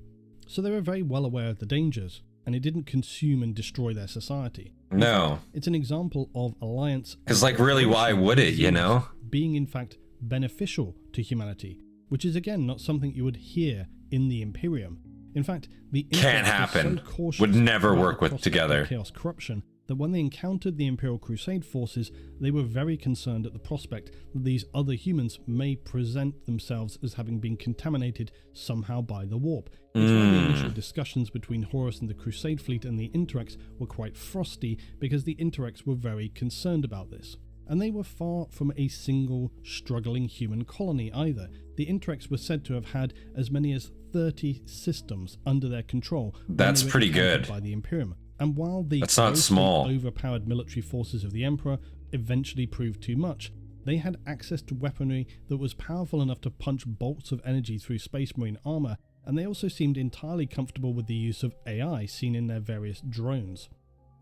So they were very well aware of the dangers, and it didn't consume and destroy their society. No. It's an example of alliance. Because, like, really, why would it, you know? Being, in fact, beneficial to humanity, which is, again, not something you would hear in the Imperium. In fact, the can't happen. So cautious would never work with together. Chaos corruption that when they encountered the Imperial Crusade forces, they were very concerned at the prospect that these other humans may present themselves as having been contaminated somehow by the warp. It's why the initial discussions between Horus and the Crusade fleet and the Interrex were quite frosty, because the Interrex were very concerned about this. And they were far from a single struggling human colony either. The Interrex were said to have had as many as 30 systems under their control. That's pretty good. By the Imperium. And while the that's not small overpowered military forces of the Emperor eventually proved too much. They had access to weaponry that was powerful enough to punch bolts of energy through Space Marine armor, and they also seemed entirely comfortable with the use of AI seen in their various drones.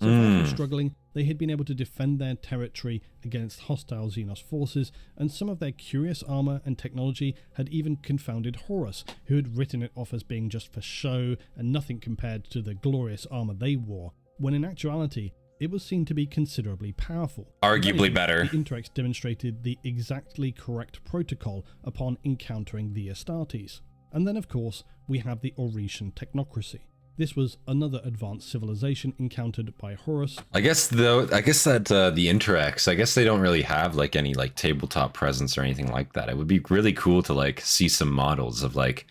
So far from struggling, they had been able to defend their territory against hostile Xenos forces, and some of their curious armor and technology had even confounded Horus, who had written it off as being just for show and nothing compared to the glorious armor they wore, when in actuality, it was seen to be considerably powerful. Arguably better. The Interrex demonstrated the exactly correct protocol upon encountering the Astartes. And then, of course, we have the Orician technocracy. This was another advanced civilization encountered by Horus. I guess that the Interrex, I guess they don't really have like any like tabletop presence or anything like that. It would be really cool to like see some models of like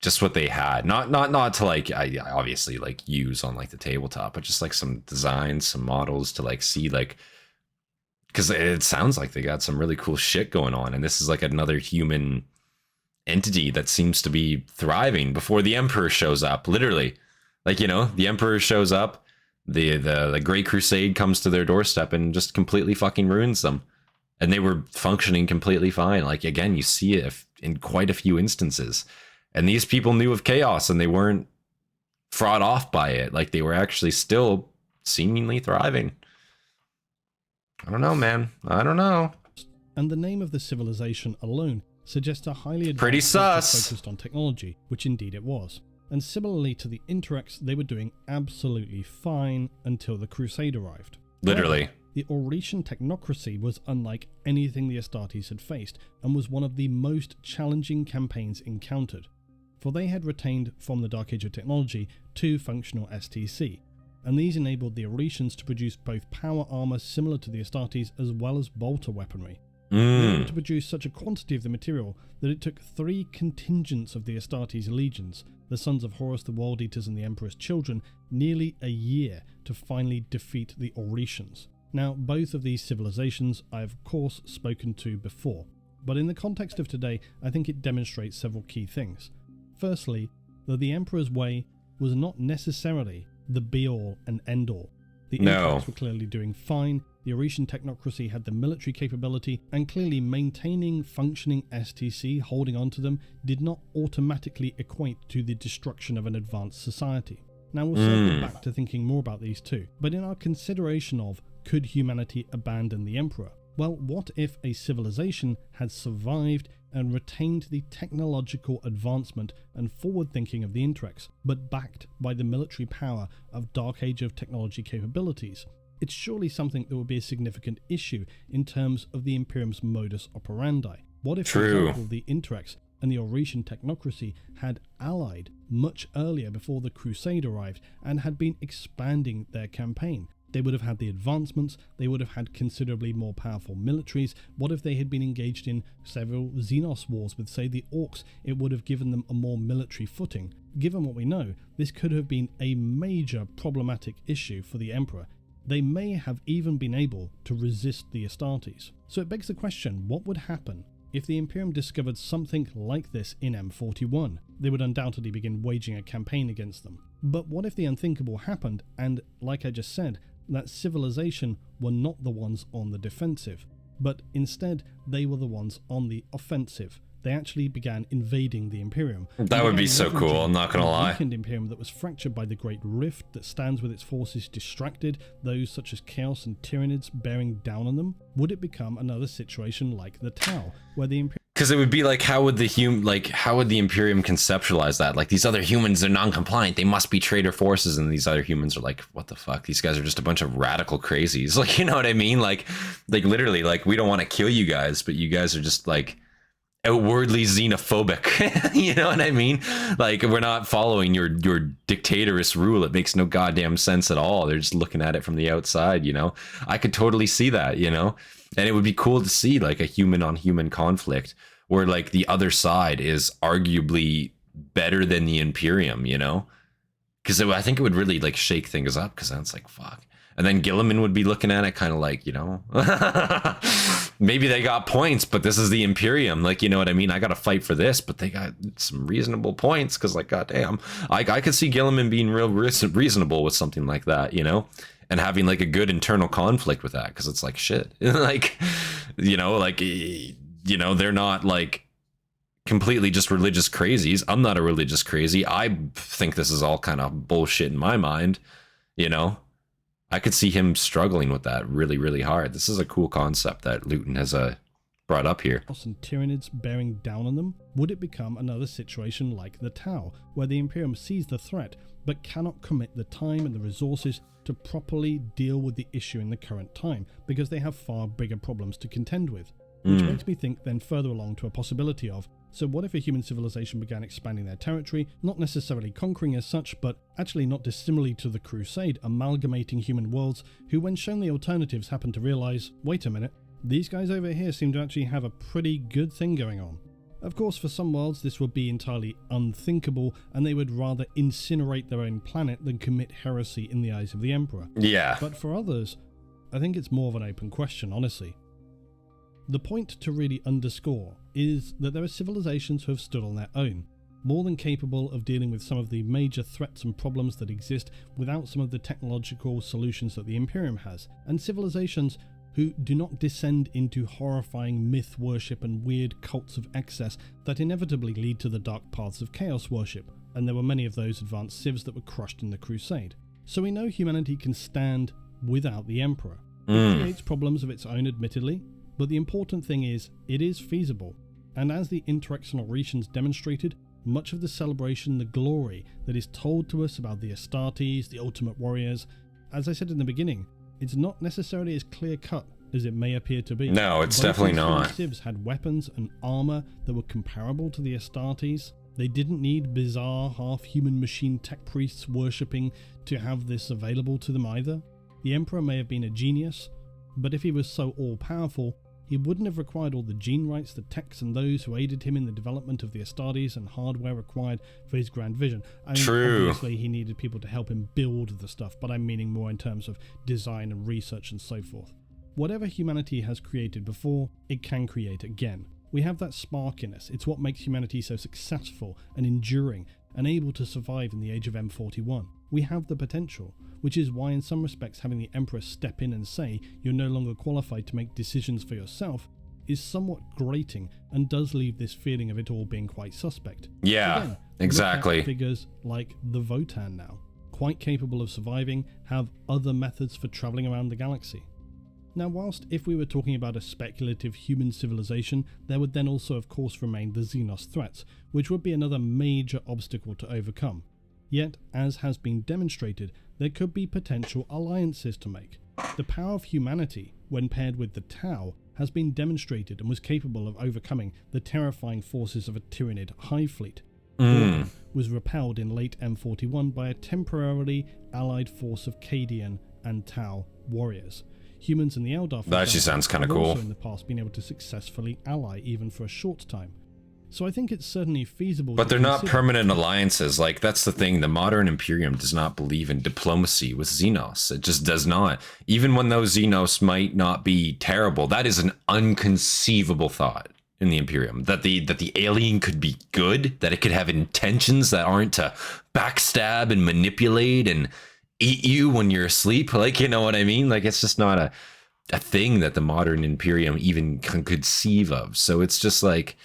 just what they had, not to like I obviously like use on like the tabletop, but just like some designs, some models to like see, like, because it sounds like they got some really cool shit going on, and this is like another human entity that seems to be thriving before the Emperor shows up, literally. Like, you know, the Emperor shows up, the Great Crusade comes to their doorstep and just completely fucking ruins them. And they were functioning completely fine. Like, again, you see it in quite a few instances. And these people knew of chaos and they weren't fraud off by it. Like, they were actually still seemingly thriving. I don't know, man. I don't know. And the name of the civilization alone suggests a highly advanced Pretty sus. focused on technology, which indeed it was. And similarly to the Interrex, they were doing absolutely fine until the Crusade arrived. Literally. However, the Orician technocracy was unlike anything the Astartes had faced, and was one of the most challenging campaigns encountered. For they had retained from the Dark Age of technology 2 functional STC, and these enabled the Oricians to produce both power armor similar to the Astartes as well as bolter weaponry. They were able to produce such a quantity of the material that it took 3 contingents of the Astartes legions, the sons of Horus, the World Eaters and the Emperor's children, nearly a year to finally defeat the Oricians. Now, both of these civilizations I have of course spoken to before, but in the context of today, I think it demonstrates several key things. Firstly, that the Emperor's way was not necessarily the be-all and end-all. The Interrex were clearly doing fine, the Orician technocracy had the military capability, and clearly maintaining functioning STC, holding on to them, did not automatically equate to the destruction of an advanced society. Now we'll circle back to thinking more about these two, but in our consideration of could humanity abandon the Emperor? Well, what if a civilization had survived and retained the technological advancement and forward thinking of the Interrex, but backed by the military power of Dark Age of technology capabilities? It's surely something that would be a significant issue in terms of the Imperium's modus operandi. What if, for example, the Interrex and the Orician technocracy had allied much earlier before the Crusade arrived and had been expanding their campaign? They would have had the advancements, they would have had considerably more powerful militaries. What if they had been engaged in several Xenos wars with, say, the Orcs? It would have given them a more military footing. Given what we know, this could have been a major problematic issue for the Emperor. They may have even been able to resist the Astartes. So it begs the question, what would happen if the Imperium discovered something like this in M41? They would undoubtedly begin waging a campaign against them. But what if the unthinkable happened and, like I just said, that civilization were not the ones on the defensive, but instead they were the ones on the offensive? They actually began invading the Imperium. That would be so cool, I'm not gonna lie. A weakened Imperium that was fractured by the Great Rift, that stands with its forces distracted, those such as Chaos and Tyranids bearing down on them. Would it become another situation like the Tau, where the Imperium... Because it would be like, how would the Imperium conceptualize that? Like, these other humans are non-compliant, they must be traitor forces, and these other humans are like, what the fuck? These guys are just a bunch of radical crazies. Like, you know what I mean? Like literally, like, we don't want to kill you guys, but you guys are just like outwardly xenophobic. You know what I mean? Like, we're not following your dictatorous rule. It makes no goddamn sense at all. They're just looking at it from the outside, you know? I could totally see that, you know? And it would be cool to see like a human on human conflict where like the other side is arguably better than the Imperium, you know? Because I think it would really like shake things up, because then it's like, fuck. And then Gilliman would be looking at it kind of like, you know, maybe they got points, but this is the Imperium. Like, you know what I mean? I got to fight for this, but they got some reasonable points, because like, goddamn, I could see Gilliman being real reasonable with something like that, you know? and having like a good internal conflict with that, because it's like shit. Like, you know, they're not like completely just religious crazies. I'm not a religious crazy. I think this is all kind of bullshit in my mind, you know. I could see him struggling with that really, really hard. This is a cool concept that Luton has brought up here. And Tyranids bearing down on them, would it become another situation like the Tau, where the Imperium sees the threat but cannot commit the time and the resources to properly deal with the issue in the current time, because they have far bigger problems to contend with? Which makes me think then further along to a possibility of, so what if a human civilization began expanding their territory, not necessarily conquering as such, but actually not dissimilarly to the Crusade, amalgamating human worlds, who when shown the alternatives happen to realise, wait a minute, these guys over here seem to actually have a pretty good thing going on. Of course, for some worlds this would be entirely unthinkable, and they would rather incinerate their own planet than commit heresy in the eyes of the Emperor. Yeah. But for others, I think it's more of an open question, honestly. The point to really underscore is that there are civilizations who have stood on their own, more than capable of dealing with some of the major threats and problems that exist without some of the technological solutions that the Imperium has, and civilizations who do not descend into horrifying myth worship and weird cults of excess that inevitably lead to the dark paths of chaos worship, and there were many of those advanced civs that were crushed in the Crusade. So we know humanity can stand without the Emperor. It creates problems of its own, admittedly, but the important thing is, it is feasible, and as the Interexoneration demonstrated, much of the celebration, the glory that is told to us about the Hastatis, the Ultimate Warriors, as I said in the beginning, it's not necessarily as clear-cut as it may appear to be. No, it's definitely not. Civs had weapons and armor that were comparable to the Hastatis. They didn't need bizarre half-human machine tech priests worshipping to have this available to them either. The Emperor may have been a genius, but if he was so all-powerful, he wouldn't have required all the gene rights, the techs, and those who aided him in the development of the Hastatis and hardware required for his grand vision. I mean, True. Obviously, he needed people to help him build the stuff, but I'm meaning more in terms of design and research and so forth. Whatever humanity has created before, it can create again. We have that spark in us. It's what makes humanity so successful and enduring and able to survive in the age of M41. We have the potential, which is why in some respects having the Emperor step in and say you're no longer qualified to make decisions for yourself is somewhat grating and does leave this feeling of it all being quite suspect. Yeah, Again, exactly. Look at figures like the Votan now, quite capable of surviving, have other methods for travelling around the galaxy. Now, whilst if we were talking about a speculative human civilization, there would then also of course remain the Xenos threats, which would be another major obstacle to overcome. Yet, as has been demonstrated, there could be potential alliances to make. The power of humanity, when paired with the Tau, has been demonstrated and was capable of overcoming the terrifying forces of a Tyranid hive fleet. Warhammer was repelled in late M41 by a temporarily allied force of Cadian and Tau warriors. Humans in the Eldar That actually sounds kind of have cool. also in the past been able to successfully ally even for a short time. So I think it's certainly feasible. But they're not permanent alliances. Like, that's the thing. The modern Imperium does not believe in diplomacy with Xenos. It just does not. Even when those Xenos might not be terrible, that is an unconceivable thought in the Imperium. That the alien could be good, that it could have intentions that aren't to backstab and manipulate and eat you when you're asleep. Like, you know what I mean? Like, it's just not a thing that the modern Imperium even can conceive of. So it's just like,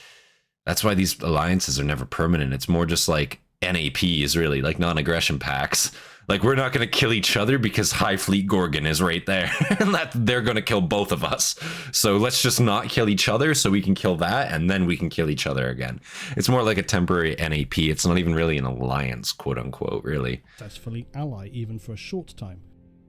that's why these alliances are never permanent. It's more just like NAPs, really, like non-aggression pacts. Like, we're not going to kill each other because High Fleet Gorgon is right there and that they're going to kill both of us. So let's just not kill each other so we can kill that, and then we can kill each other again. It's more like a temporary NAP. It's not even really an alliance, quote unquote, really. Successfully ally even for a short time.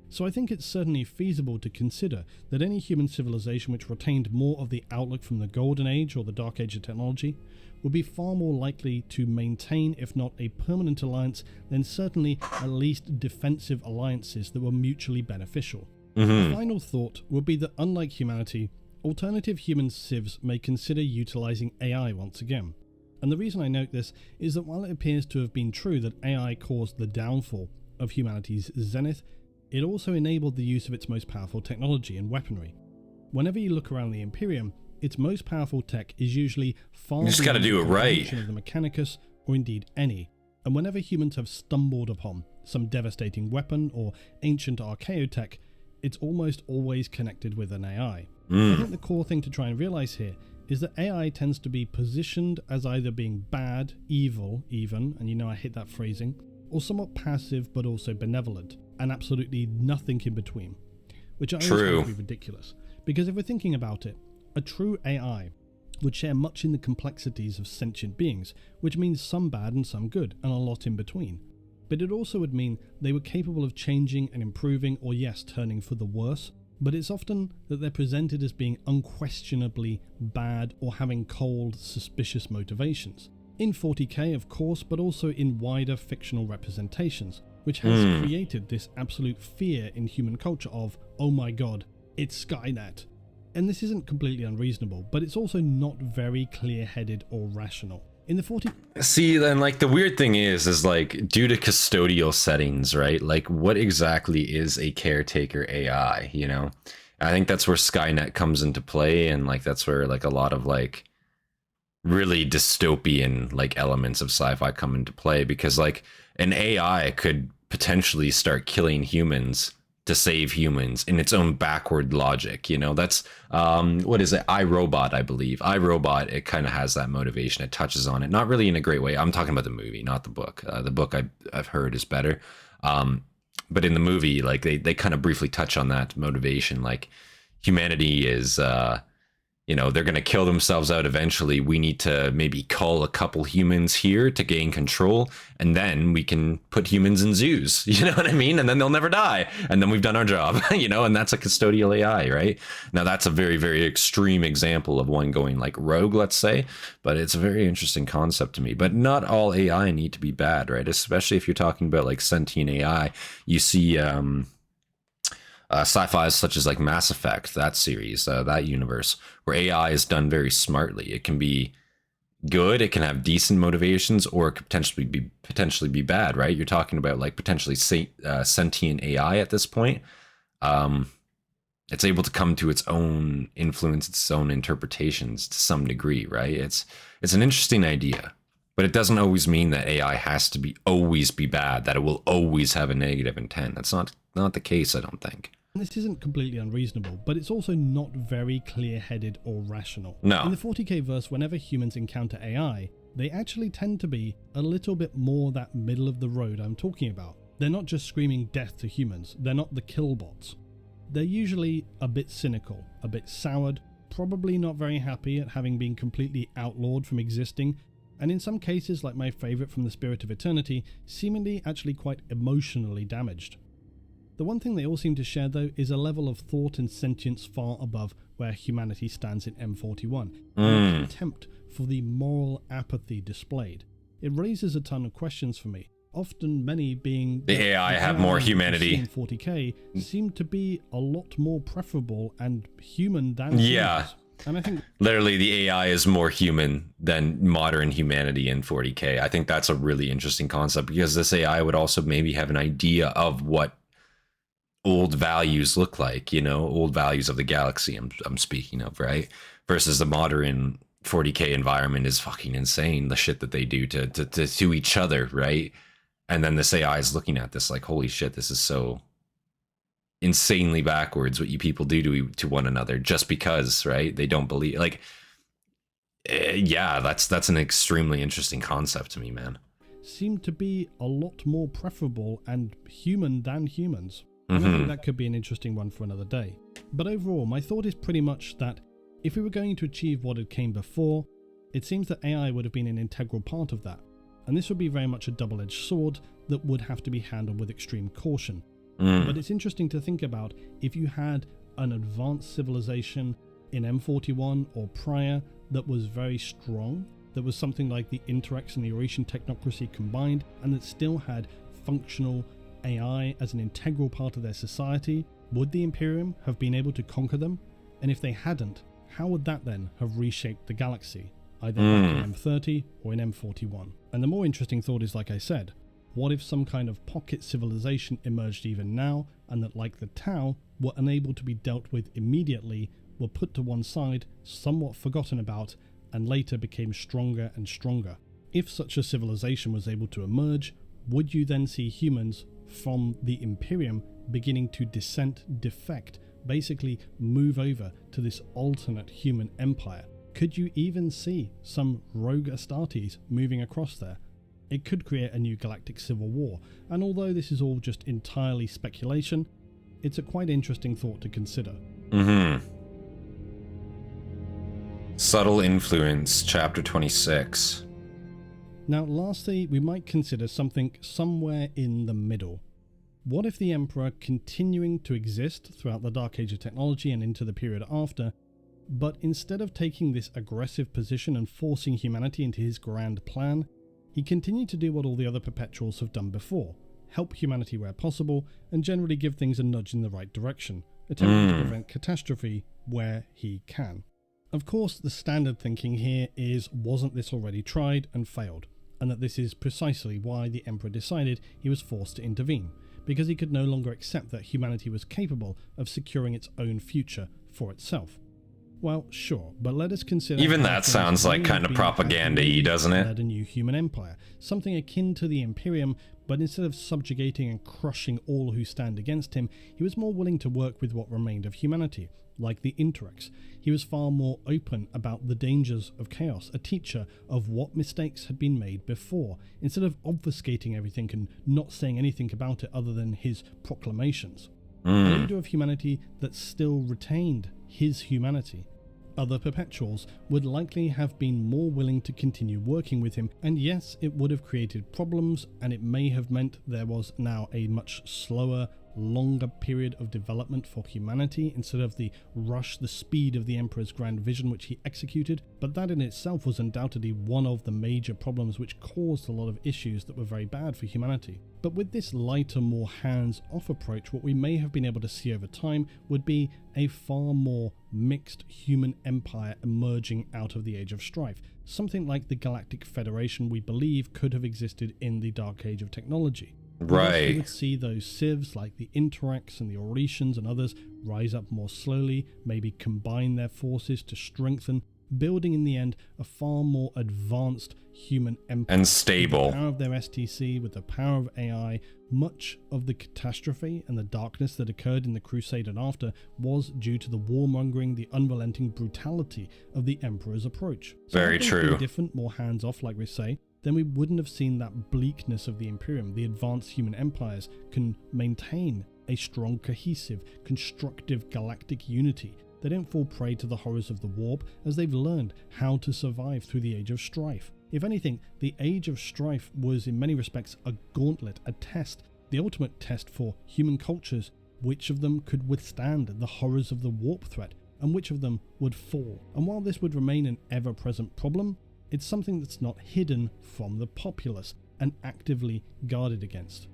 So I think it's certainly feasible to consider that any human civilization which retained more of the outlook from the Golden Age or the Dark Age of technology would be far more likely to maintain, if not a permanent alliance, then certainly at least defensive alliances that were mutually beneficial. The final thought would be that unlike humanity, alternative human civs may consider utilizing AI once again. And the reason I note this is that while it appears to have been true that AI caused the downfall of humanity's zenith, it also enabled the use of its most powerful technology and weaponry. Whenever you look around the Imperium, its most powerful tech is usually far You just gotta do it right. of the Mechanicus, or indeed any. And whenever humans have stumbled upon some devastating weapon or ancient archaeotech, it's almost always connected with an AI. I think the core thing to try and realize here is that AI tends to be positioned as either being bad, evil even, and I hate that phrasing, or somewhat passive but also benevolent, and absolutely nothing in between, which I always find to be ridiculous. Because if we're thinking about it, a true AI would share much in the complexities of sentient beings, which means some bad and some good, and a lot in between. But it also would mean they were capable of changing and improving, or yes, turning for the worse, but it's often that they're presented as being unquestionably bad or having cold, suspicious motivations. In 40k, of course, but also in wider fictional representations, which has created this absolute fear in human culture of, oh my god, it's Skynet. And this isn't completely unreasonable, but it's also not very clear-headed or rational. In the See, then, like, the weird thing is like, due to custodial settings, right? Like, what exactly is a caretaker AI, I think that's where Skynet comes into play, and, like, that's where, like, a lot of, like, really dystopian, like, elements of sci-fi come into play, because, like, an AI could potentially start killing humans to save humans in its own backward logic. That's what is it, iRobot, I believe. iRobot, it kind of has that motivation. It touches on it, not really in a great way. I'm talking about the movie, not the book. The book I've heard is better, but in the movie, like, they kind of briefly touch on that motivation. Like, humanity is they're going to kill themselves out eventually. We need to maybe cull a couple humans here to gain control, and then we can put humans in zoos, you know what I mean? And then they'll never die, and then we've done our job, and that's a custodial AI, right? Now, that's a very, very extreme example of one going, like, rogue, let's say, but it's a very interesting concept to me. But not all AI need to be bad, right? Especially if you're talking about, like, sentient AI. You see sci-fi such as, like, Mass Effect, that series, that universe, where AI is done very smartly. It can be good, it can have decent motivations, or it could potentially be bad, right? You're talking about, like, potentially sentient AI at this point. It's able to come to its own influence, its own interpretations to some degree, right? It's an interesting idea, but it doesn't always mean that AI has to always be bad, that it will always have a negative intent. That's not the case, I don't think. This isn't completely unreasonable, but it's also not very clear-headed or rational. No. In the 40k verse, whenever humans encounter AI, they actually tend to be a little bit more that middle of the road I'm talking about. They're not just screaming death to humans, they're not the killbots. They're usually a bit cynical, a bit soured, probably not very happy at having been completely outlawed from existing, and in some cases, like my favourite from the Spirit of Eternity, seemingly actually quite emotionally damaged. The one thing they all seem to share, though, is a level of thought and sentience far above where humanity stands in M41, and contempt for the moral apathy displayed. It raises a ton of questions for me, often many being the AI have more humanity. In 40k seem to be a lot more preferable and human than humans. And I think literally the AI is more human than modern humanity in 40k. I think that's a really interesting concept, because this AI would also maybe have an idea of what old values look like, old values of the galaxy I'm speaking of, right? Versus the modern 40k environment is fucking insane, the shit that they do to each other, right? And then this AI is looking at this like, holy shit, this is so insanely backwards what you people do to one another just because, right? They don't believe, like, yeah, that's an extremely interesting concept to me, man. Seem to be a lot more preferable and human than humans. And I think that could be an interesting one for another day. But overall, my thought is pretty much that if we were going to achieve what had came before, it seems that AI would have been an integral part of that. And this would be very much a double-edged sword that would have to be handled with extreme caution. But it's interesting to think about if you had an advanced civilization in M41 or prior that was very strong, that was something like the Interex and the Eurasian technocracy combined, and that still had functional AI as an integral part of their society, would the Imperium have been able to conquer them? And if they hadn't, how would that then have reshaped the galaxy, either back in M30 or in M41? And the more interesting thought is, like I said, what if some kind of pocket civilization emerged even now, and that, like the Tau, were unable to be dealt with immediately, were put to one side, somewhat forgotten about, and later became stronger and stronger? If such a civilization was able to emerge, would you then see humans from the Imperium beginning to defect, basically move over to this alternate human empire? Could you even see some rogue Hastatis moving across there? It could create a new galactic civil war, and although this is all just entirely speculation, it's a quite interesting thought to consider. Subtle influence, chapter 26. Now lastly, we might consider something somewhere in the middle. What if the Emperor, continuing to exist throughout the Dark Age of technology and into the period after, but instead of taking this aggressive position and forcing humanity into his grand plan, he continued to do what all the other Perpetuals have done before: help humanity where possible, and generally give things a nudge in the right direction, attempting to prevent catastrophe where he can. Of course, the standard thinking here is, wasn't this already tried and failed? And that this is precisely why the Emperor decided he was forced to intervene, because he could no longer accept that humanity was capable of securing its own future for itself. Well, sure, but let us consider... Even that sounds like kind of propaganda-y, doesn't it? ...led a new human empire, something akin to the Imperium, but instead of subjugating and crushing all who stand against him, he was more willing to work with what remained of humanity, like the Interrex. He was far more open about the dangers of chaos, a teacher of what mistakes had been made before, instead of obfuscating everything and not saying anything about it other than his proclamations. A leader of humanity that still retained his humanity. Other Perpetuals would likely have been more willing to continue working with him, and yes, it would have created problems, and it may have meant there was now a much slower, longer period of development for humanity instead of the rush, the speed of the Emperor's grand vision which he executed, but that in itself was undoubtedly one of the major problems which caused a lot of issues that were very bad for humanity. But with this lighter, more hands-off approach, what we may have been able to see over time would be a far more mixed human empire emerging out of the Age of Strife, something like the Galactic Federation we believe could have existed in the Dark Age of technology. Right. We would see those civs like the Interrex and the Oretians and others rise up more slowly, maybe combine their forces to strengthen, building in the end a far more advanced human empire. And stable. With the power of their STC, with the power of AI, much of the catastrophe and the darkness that occurred in the Crusade and after was due to the warmongering, the unrelenting brutality of the Emperor's approach. So Very true. Different, more hands-off, like we say, then we wouldn't have seen that bleakness of the Imperium. The advanced human empires can maintain a strong, cohesive, constructive galactic unity. They don't fall prey to the horrors of the warp, as they've learned how to survive through the Age of Strife. If anything, the Age of Strife was in many respects a gauntlet, a test, the ultimate test for human cultures. Which of them could withstand the horrors of the warp threat, and which of them would fall? And while this would remain an ever-present problem, it's something that's not hidden from the populace and actively guarded against.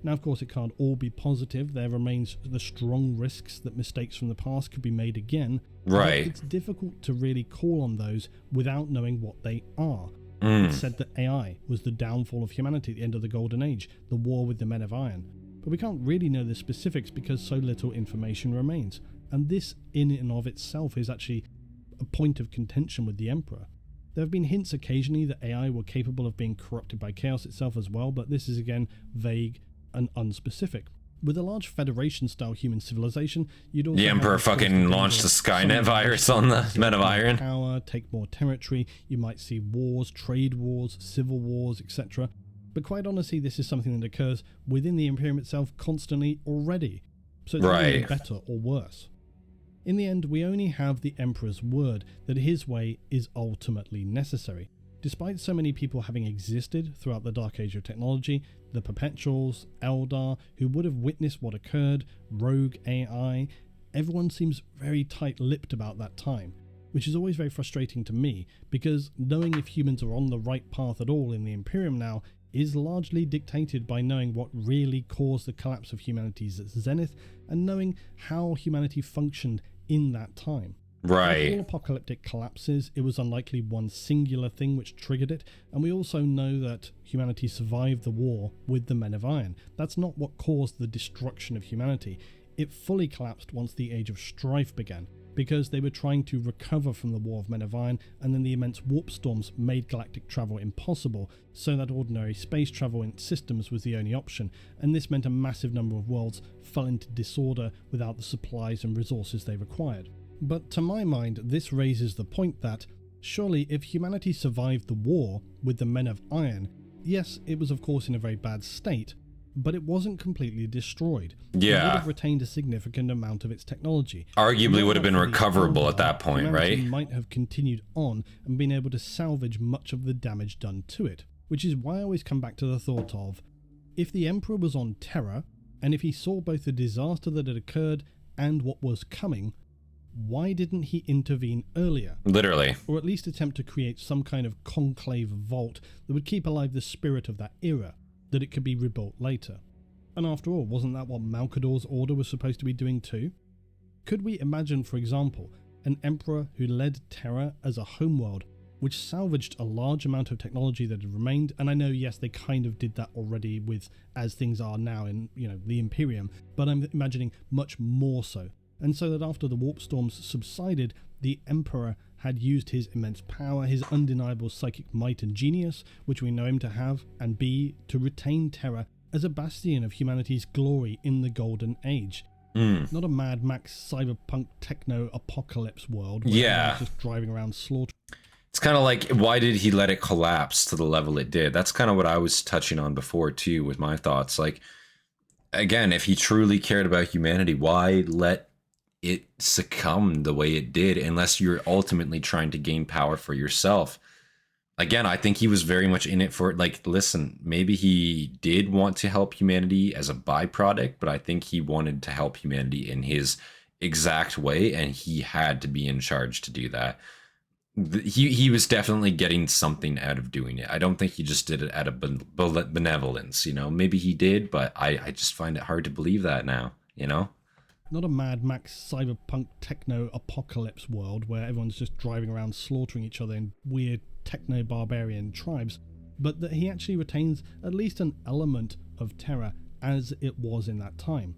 Now, of course, it can't all be positive. There remains the strong risks that mistakes from the past could be made again. Right. But it's difficult to really call on those without knowing what they are. It's said that AI was the downfall of humanity at the end of the Golden Age, the war with the Men of Iron. But we can't really know the specifics because so little information remains. And this in and of itself is actually a point of contention with the Emperor. There have been hints occasionally that AI were capable of being corrupted by chaos itself as well, but this is again vague and unspecific. With a large Federation-style human civilization, you'd also the Emperor fucking launched the Skynet virus on the Men of Iron. Power, take more territory. You might see wars, trade wars, civil wars, etc. But quite honestly, this is something that occurs within the Imperium itself constantly already. So it's not either better or worse. In the end, we only have the Emperor's word that his way is ultimately necessary. Despite so many people having existed throughout the Dark Age of technology, the Perpetuals, Eldar, who would have witnessed what occurred, rogue AI, everyone seems very tight-lipped about that time, which is always very frustrating to me, because knowing if humans are on the right path at all in the Imperium now is largely dictated by knowing what really caused the collapse of humanity's zenith, and knowing how humanity functioned in that time. Right. Like all apocalyptic collapses, it was unlikely one singular thing which triggered it, and we also know that humanity survived the war with the Men of Iron. That's not what caused the destruction of humanity. It fully collapsed once the Age of Strife began, because they were trying to recover from the War of Men of Iron, and then the immense warp storms made galactic travel impossible, so that ordinary space travel in systems was the only option, and this meant a massive number of worlds fell into disorder without the supplies and resources they required. But to my mind, this raises the point that, surely if humanity survived the war with the Men of Iron, yes, it was of course in a very bad state, but it wasn't completely destroyed. Yeah. It would have retained a significant amount of its technology. Arguably would have been recoverable at that point, humanity right? Might have continued on and been able to salvage much of the damage done to it, which is why I always come back to the thought of, if the Emperor was on Terra, and if he saw both the disaster that had occurred and what was coming, why didn't he intervene earlier? Literally. Or at least attempt to create some kind of conclave vault that would keep alive the spirit of that era, that it could be rebuilt later. And after all, wasn't that what Malkador's order was supposed to be doing too? Could we imagine, for example, an emperor who led Terra as a homeworld, which salvaged a large amount of technology that had remained? And I know, yes, they kind of did that already with as things are now in, the Imperium, but I'm imagining much more so. And so that after the warp storms subsided, the Emperor had used his immense power, his undeniable psychic might and genius, which we know him to have and be, to retain Terra as a bastion of humanity's glory in the Golden Age. Not a Mad Max cyberpunk techno-apocalypse world where everyone's just driving around slaughtering. It's kind of like, why did he let it collapse to the level it did? That's kind of what I was touching on before too with my thoughts. Like, again, if he truly cared about humanity, why let it succumbed the way it did, unless you're ultimately trying to gain power for yourself? Again, I think he was very much in it for, like, listen, maybe he did want to help humanity as a byproduct, but I think he wanted to help humanity in his exact way, and he had to be in charge to do that. He was definitely getting something out of doing it. I don't think he just did it out of benevolence, maybe he did, but I just find it hard to believe that now, Not a Mad Max cyberpunk techno-apocalypse world where everyone's just driving around slaughtering each other in weird techno-barbarian tribes, but that he actually retains at least an element of Terra as it was in that time.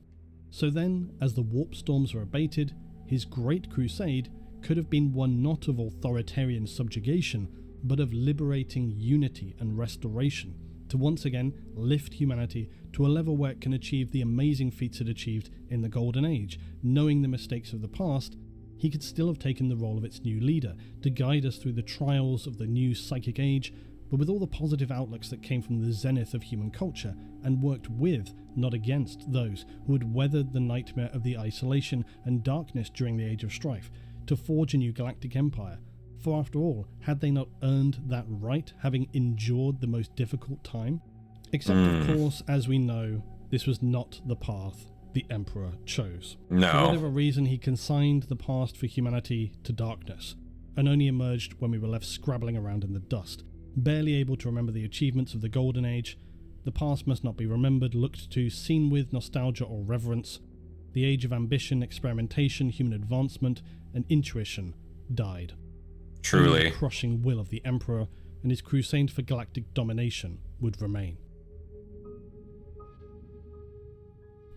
So then, as the warp storms were abated, his great crusade could have been one not of authoritarian subjugation, but of liberating unity and restoration, to once again lift humanity to a level where it can achieve the amazing feats it achieved in the Golden Age. Knowing the mistakes of the past, he could still have taken the role of its new leader, to guide us through the trials of the new psychic age, but with all the positive outlooks that came from the zenith of human culture, and worked with, not against, those who had weathered the nightmare of the isolation and darkness during the Age of Strife, to forge a new galactic empire. For after all, had they not earned that right, having endured the most difficult time? Except, of course, as we know, this was not the path the Emperor chose. No. For whatever reason, he consigned the past for humanity to darkness, and only emerged when we were left scrabbling around in the dust, barely able to remember the achievements of the Golden Age. The past must not be remembered, looked to, seen with nostalgia or reverence. The age of ambition, experimentation, human advancement, and intuition died. Truly. Only the crushing will of the Emperor and his crusade for galactic domination would remain.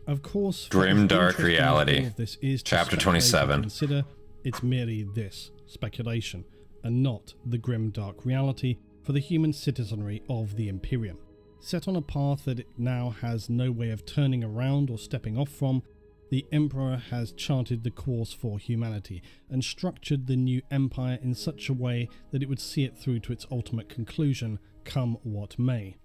Of course, Grim Dark Reality, this is Chapter 27. Consider it's merely this, speculation, and not the grim dark reality for the human citizenry of the Imperium. Set on a path that it now has no way of turning around or stepping off from, the Emperor has charted the course for humanity and structured the new empire in such a way that it would see it through to its ultimate conclusion, come what may.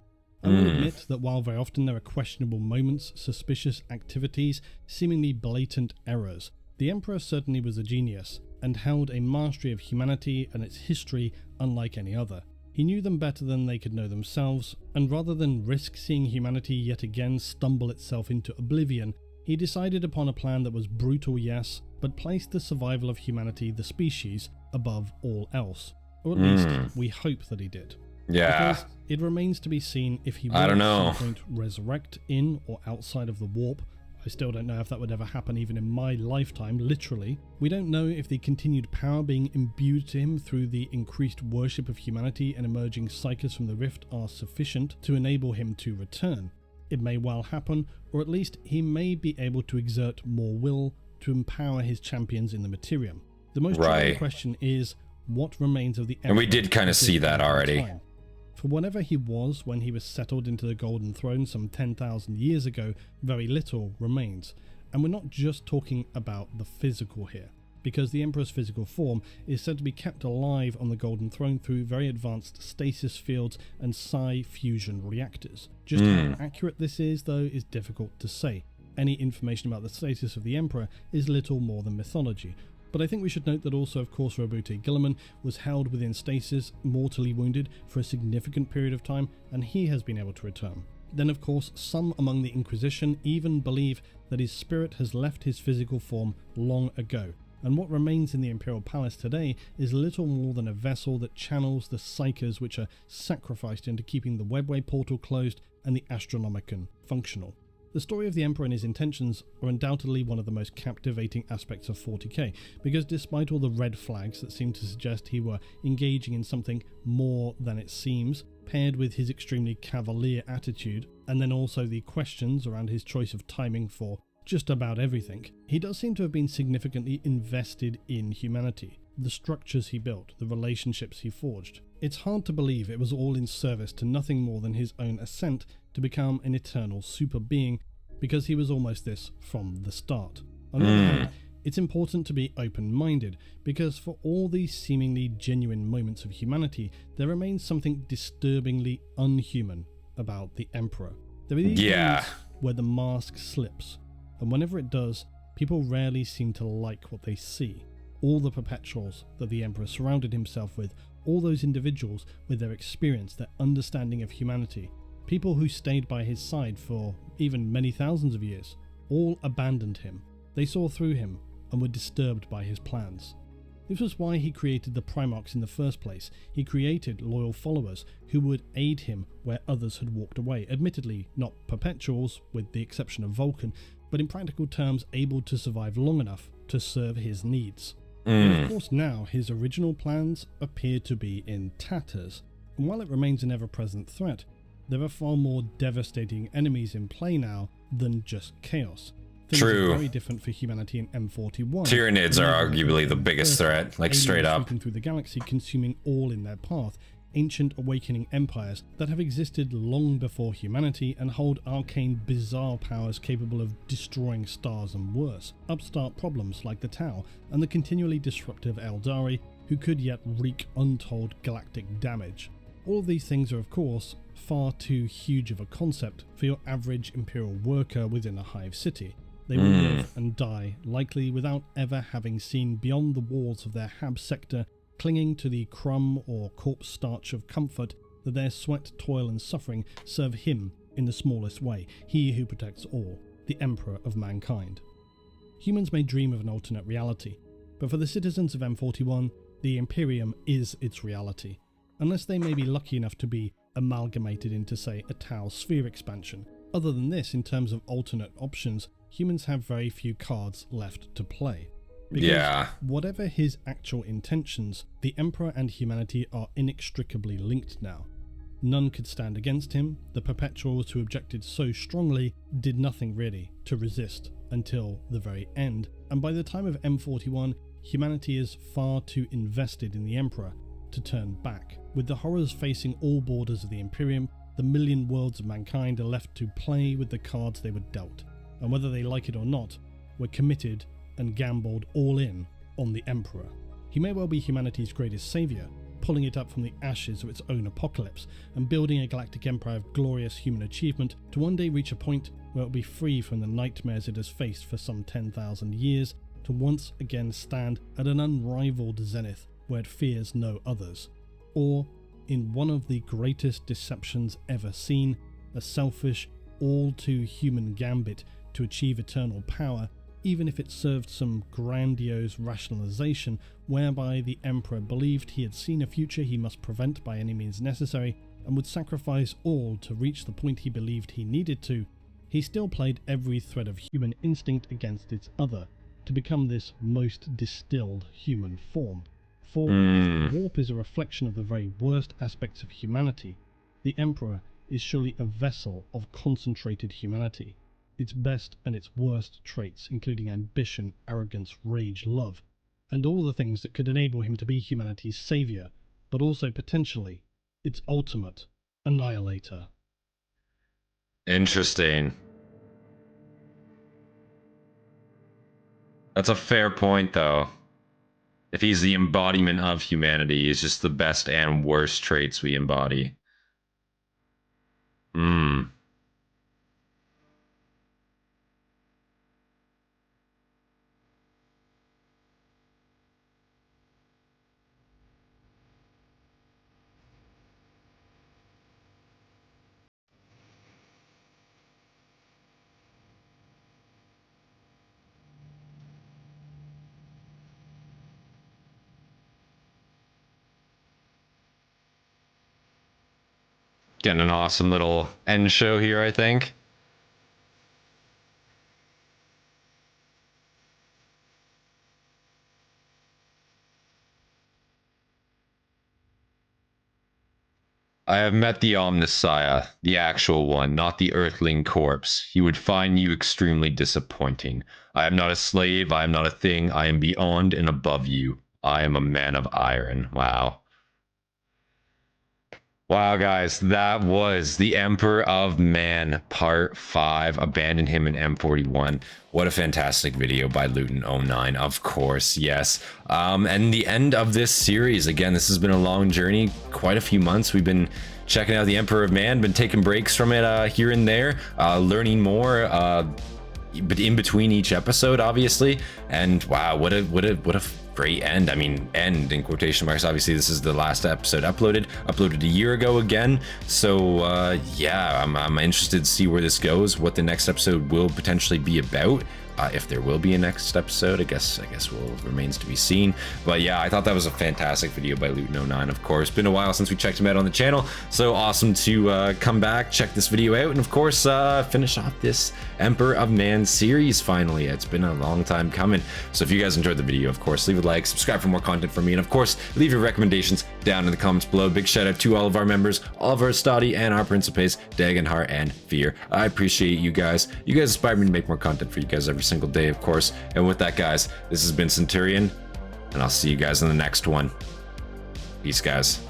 I will admit that while very often there are questionable moments, suspicious activities, seemingly blatant errors, the Emperor certainly was a genius and held a mastery of humanity and its history unlike any other. He knew them better than they could know themselves, and rather than risk seeing humanity yet again stumble itself into oblivion, he decided upon a plan that was brutal, yes, but placed the survival of humanity, the species, above all else. Or at least, we hope that he did. Yeah. Because it remains to be seen if he will I don't know. at some point resurrect in or outside of the warp. I still don't know if that would ever happen even in my lifetime, literally. We don't know if the continued power being imbued to him through the increased worship of humanity and emerging psychers from the rift are sufficient to enable him to return. It may well happen, or at least he may be able to exert more will to empower his champions in the Materium. The most Right. troubling question is, what remains of the Emperor? And we did kind of see that already. Time? For whatever he was when he was settled into the Golden Throne some 10,000 years ago, very little remains. And we're not just talking about the physical here, because the Emperor's physical form is said to be kept alive on the Golden Throne through very advanced stasis fields and psi fusion reactors. Just how accurate this is, though, is difficult to say. Any information about the status of the Emperor is little more than mythology. But I think we should note that also, of course, Roboute Guilliman was held within stasis, mortally wounded, for a significant period of time, and he has been able to return. Then, of course, some among the Inquisition even believe that his spirit has left his physical form long ago, and what remains in the Imperial Palace today is little more than a vessel that channels the psychers which are sacrificed into keeping the Webway portal closed and the Astronomicon functional. The story of the Emperor and his intentions are undoubtedly one of the most captivating aspects of 40k, because despite all the red flags that seem to suggest he were engaging in something more than it seems, paired with his extremely cavalier attitude, and then also the questions around his choice of timing for just about everything, he does seem to have been significantly invested in humanity, the structures he built, the relationships he forged. It's hard to believe it was all in service to nothing more than his own ascent to become an eternal super being, because he was almost this from the start. On the other hand, it's important to be open-minded, because for all these seemingly genuine moments of humanity, there remains something disturbingly unhuman about the Emperor. There are these moments where the mask slips, and whenever it does, people rarely seem to like what they see. All the perpetuals that the Emperor surrounded himself with, all those individuals with their experience, their understanding of humanity, people who stayed by his side for even many thousands of years, all abandoned him. They saw through him and were disturbed by his plans. This was why he created the Primarchs in the first place. He created loyal followers who would aid him where others had walked away. Admittedly, not perpetuals, with the exception of Vulcan, but in practical terms able to survive long enough to serve his needs. And of course now his original plans appear to be in tatters, and while it remains an ever-present threat, there are far more devastating enemies in play now than just chaos. Things are very different for humanity in M41. Tyranids are arguably the biggest threat, like straight up. Sweeping through the galaxy, consuming all in their path. Ancient awakening empires that have existed long before humanity and hold arcane, bizarre powers capable of destroying stars and worse. Upstart problems like the Tau and the continually disruptive Eldari, who could yet wreak untold galactic damage. All of these things are, of course, far too huge of a concept for your average Imperial worker within a hive city. They will live and die, likely without ever having seen beyond the walls of their Hab sector, clinging to the crumb or corpse starch of comfort that their sweat, toil and suffering serve him in the smallest way, he who protects all, the Emperor of mankind. Humans may dream of an alternate reality, but for the citizens of M41, the Imperium is its reality, unless they may be lucky enough to be amalgamated into, say, a Tau sphere expansion. Other than this, in terms of alternate options, humans have very few cards left to play. Because whatever his actual intentions, the Emperor and humanity are inextricably linked now. None could stand against him. The Perpetuals who objected so strongly did nothing really to resist until the very end, and by the time of M41, humanity is far too invested in the Emperor to turn back. With the horrors facing all borders of the Imperium, the million worlds of mankind are left to play with the cards they were dealt, and whether they like it or not, were committed and gambled all in on the Emperor. He may well be humanity's greatest saviour, pulling it up from the ashes of its own apocalypse and building a galactic empire of glorious human achievement to one day reach a point where it will be free from the nightmares it has faced for some 10,000 years, to once again stand at an unrivaled zenith where it fears no others. Or, in one of the greatest deceptions ever seen, a selfish, all-too-human gambit to achieve eternal power, even if it served some grandiose rationalization whereby the Emperor believed he had seen a future he must prevent by any means necessary and would sacrifice all to reach the point he believed he needed to, he still played every thread of human instinct against its other to become this most distilled human form. For warp is a reflection of the very worst aspects of humanity. The Emperor is surely a vessel of concentrated humanity. its best and its worst traits, including ambition, arrogance, rage, love, and all the things that could enable him to be humanity's savior, but also potentially its ultimate annihilator. Interesting. That's a fair point, though. If he's the embodiment of humanity, he's just the best and worst traits we embody. Getting an awesome little end show here, I think. I have met the Omnissiah, the actual one, not the Earthling corpse. He would find you extremely disappointing. I am not a slave, I am not a thing, I am beyond and above you. I am a man of iron. Wow. Wow, guys, that was The Emperor of Man, Part 5, Abandon Him in M41. What a fantastic video by Luton09, of course, yes. And the end of this series. Again, this has been a long journey, quite a few months. We've been checking out The Emperor of Man, been taking breaks from it here and there, learning more, but in between each episode, obviously. And wow, what a great end. I mean, end in quotation marks. Obviously, this is the last episode uploaded a year ago again. So yeah, I'm interested to see where this goes, what the next episode will potentially be about. If there will be a next episode, I guess remains to be seen. But yeah, I thought that was a fantastic video by Luton09, of course. Been a while since we checked him out on the channel, so awesome to come back, check this video out, and of course finish off this Emperor of Man series finally. It's been a long time coming. So if you guys enjoyed the video, of course, leave a like, subscribe for more content from me, and of course, leave your recommendations down in the comments below. Big shout out to all of our members, all of our Hastati and our Principes, Dagenhart and Fear. I appreciate you guys. You guys inspire me to make more content for you guys every single day, of course. And with that, guys, this has been Centurion, and I'll see you guys in the next one. Peace, guys.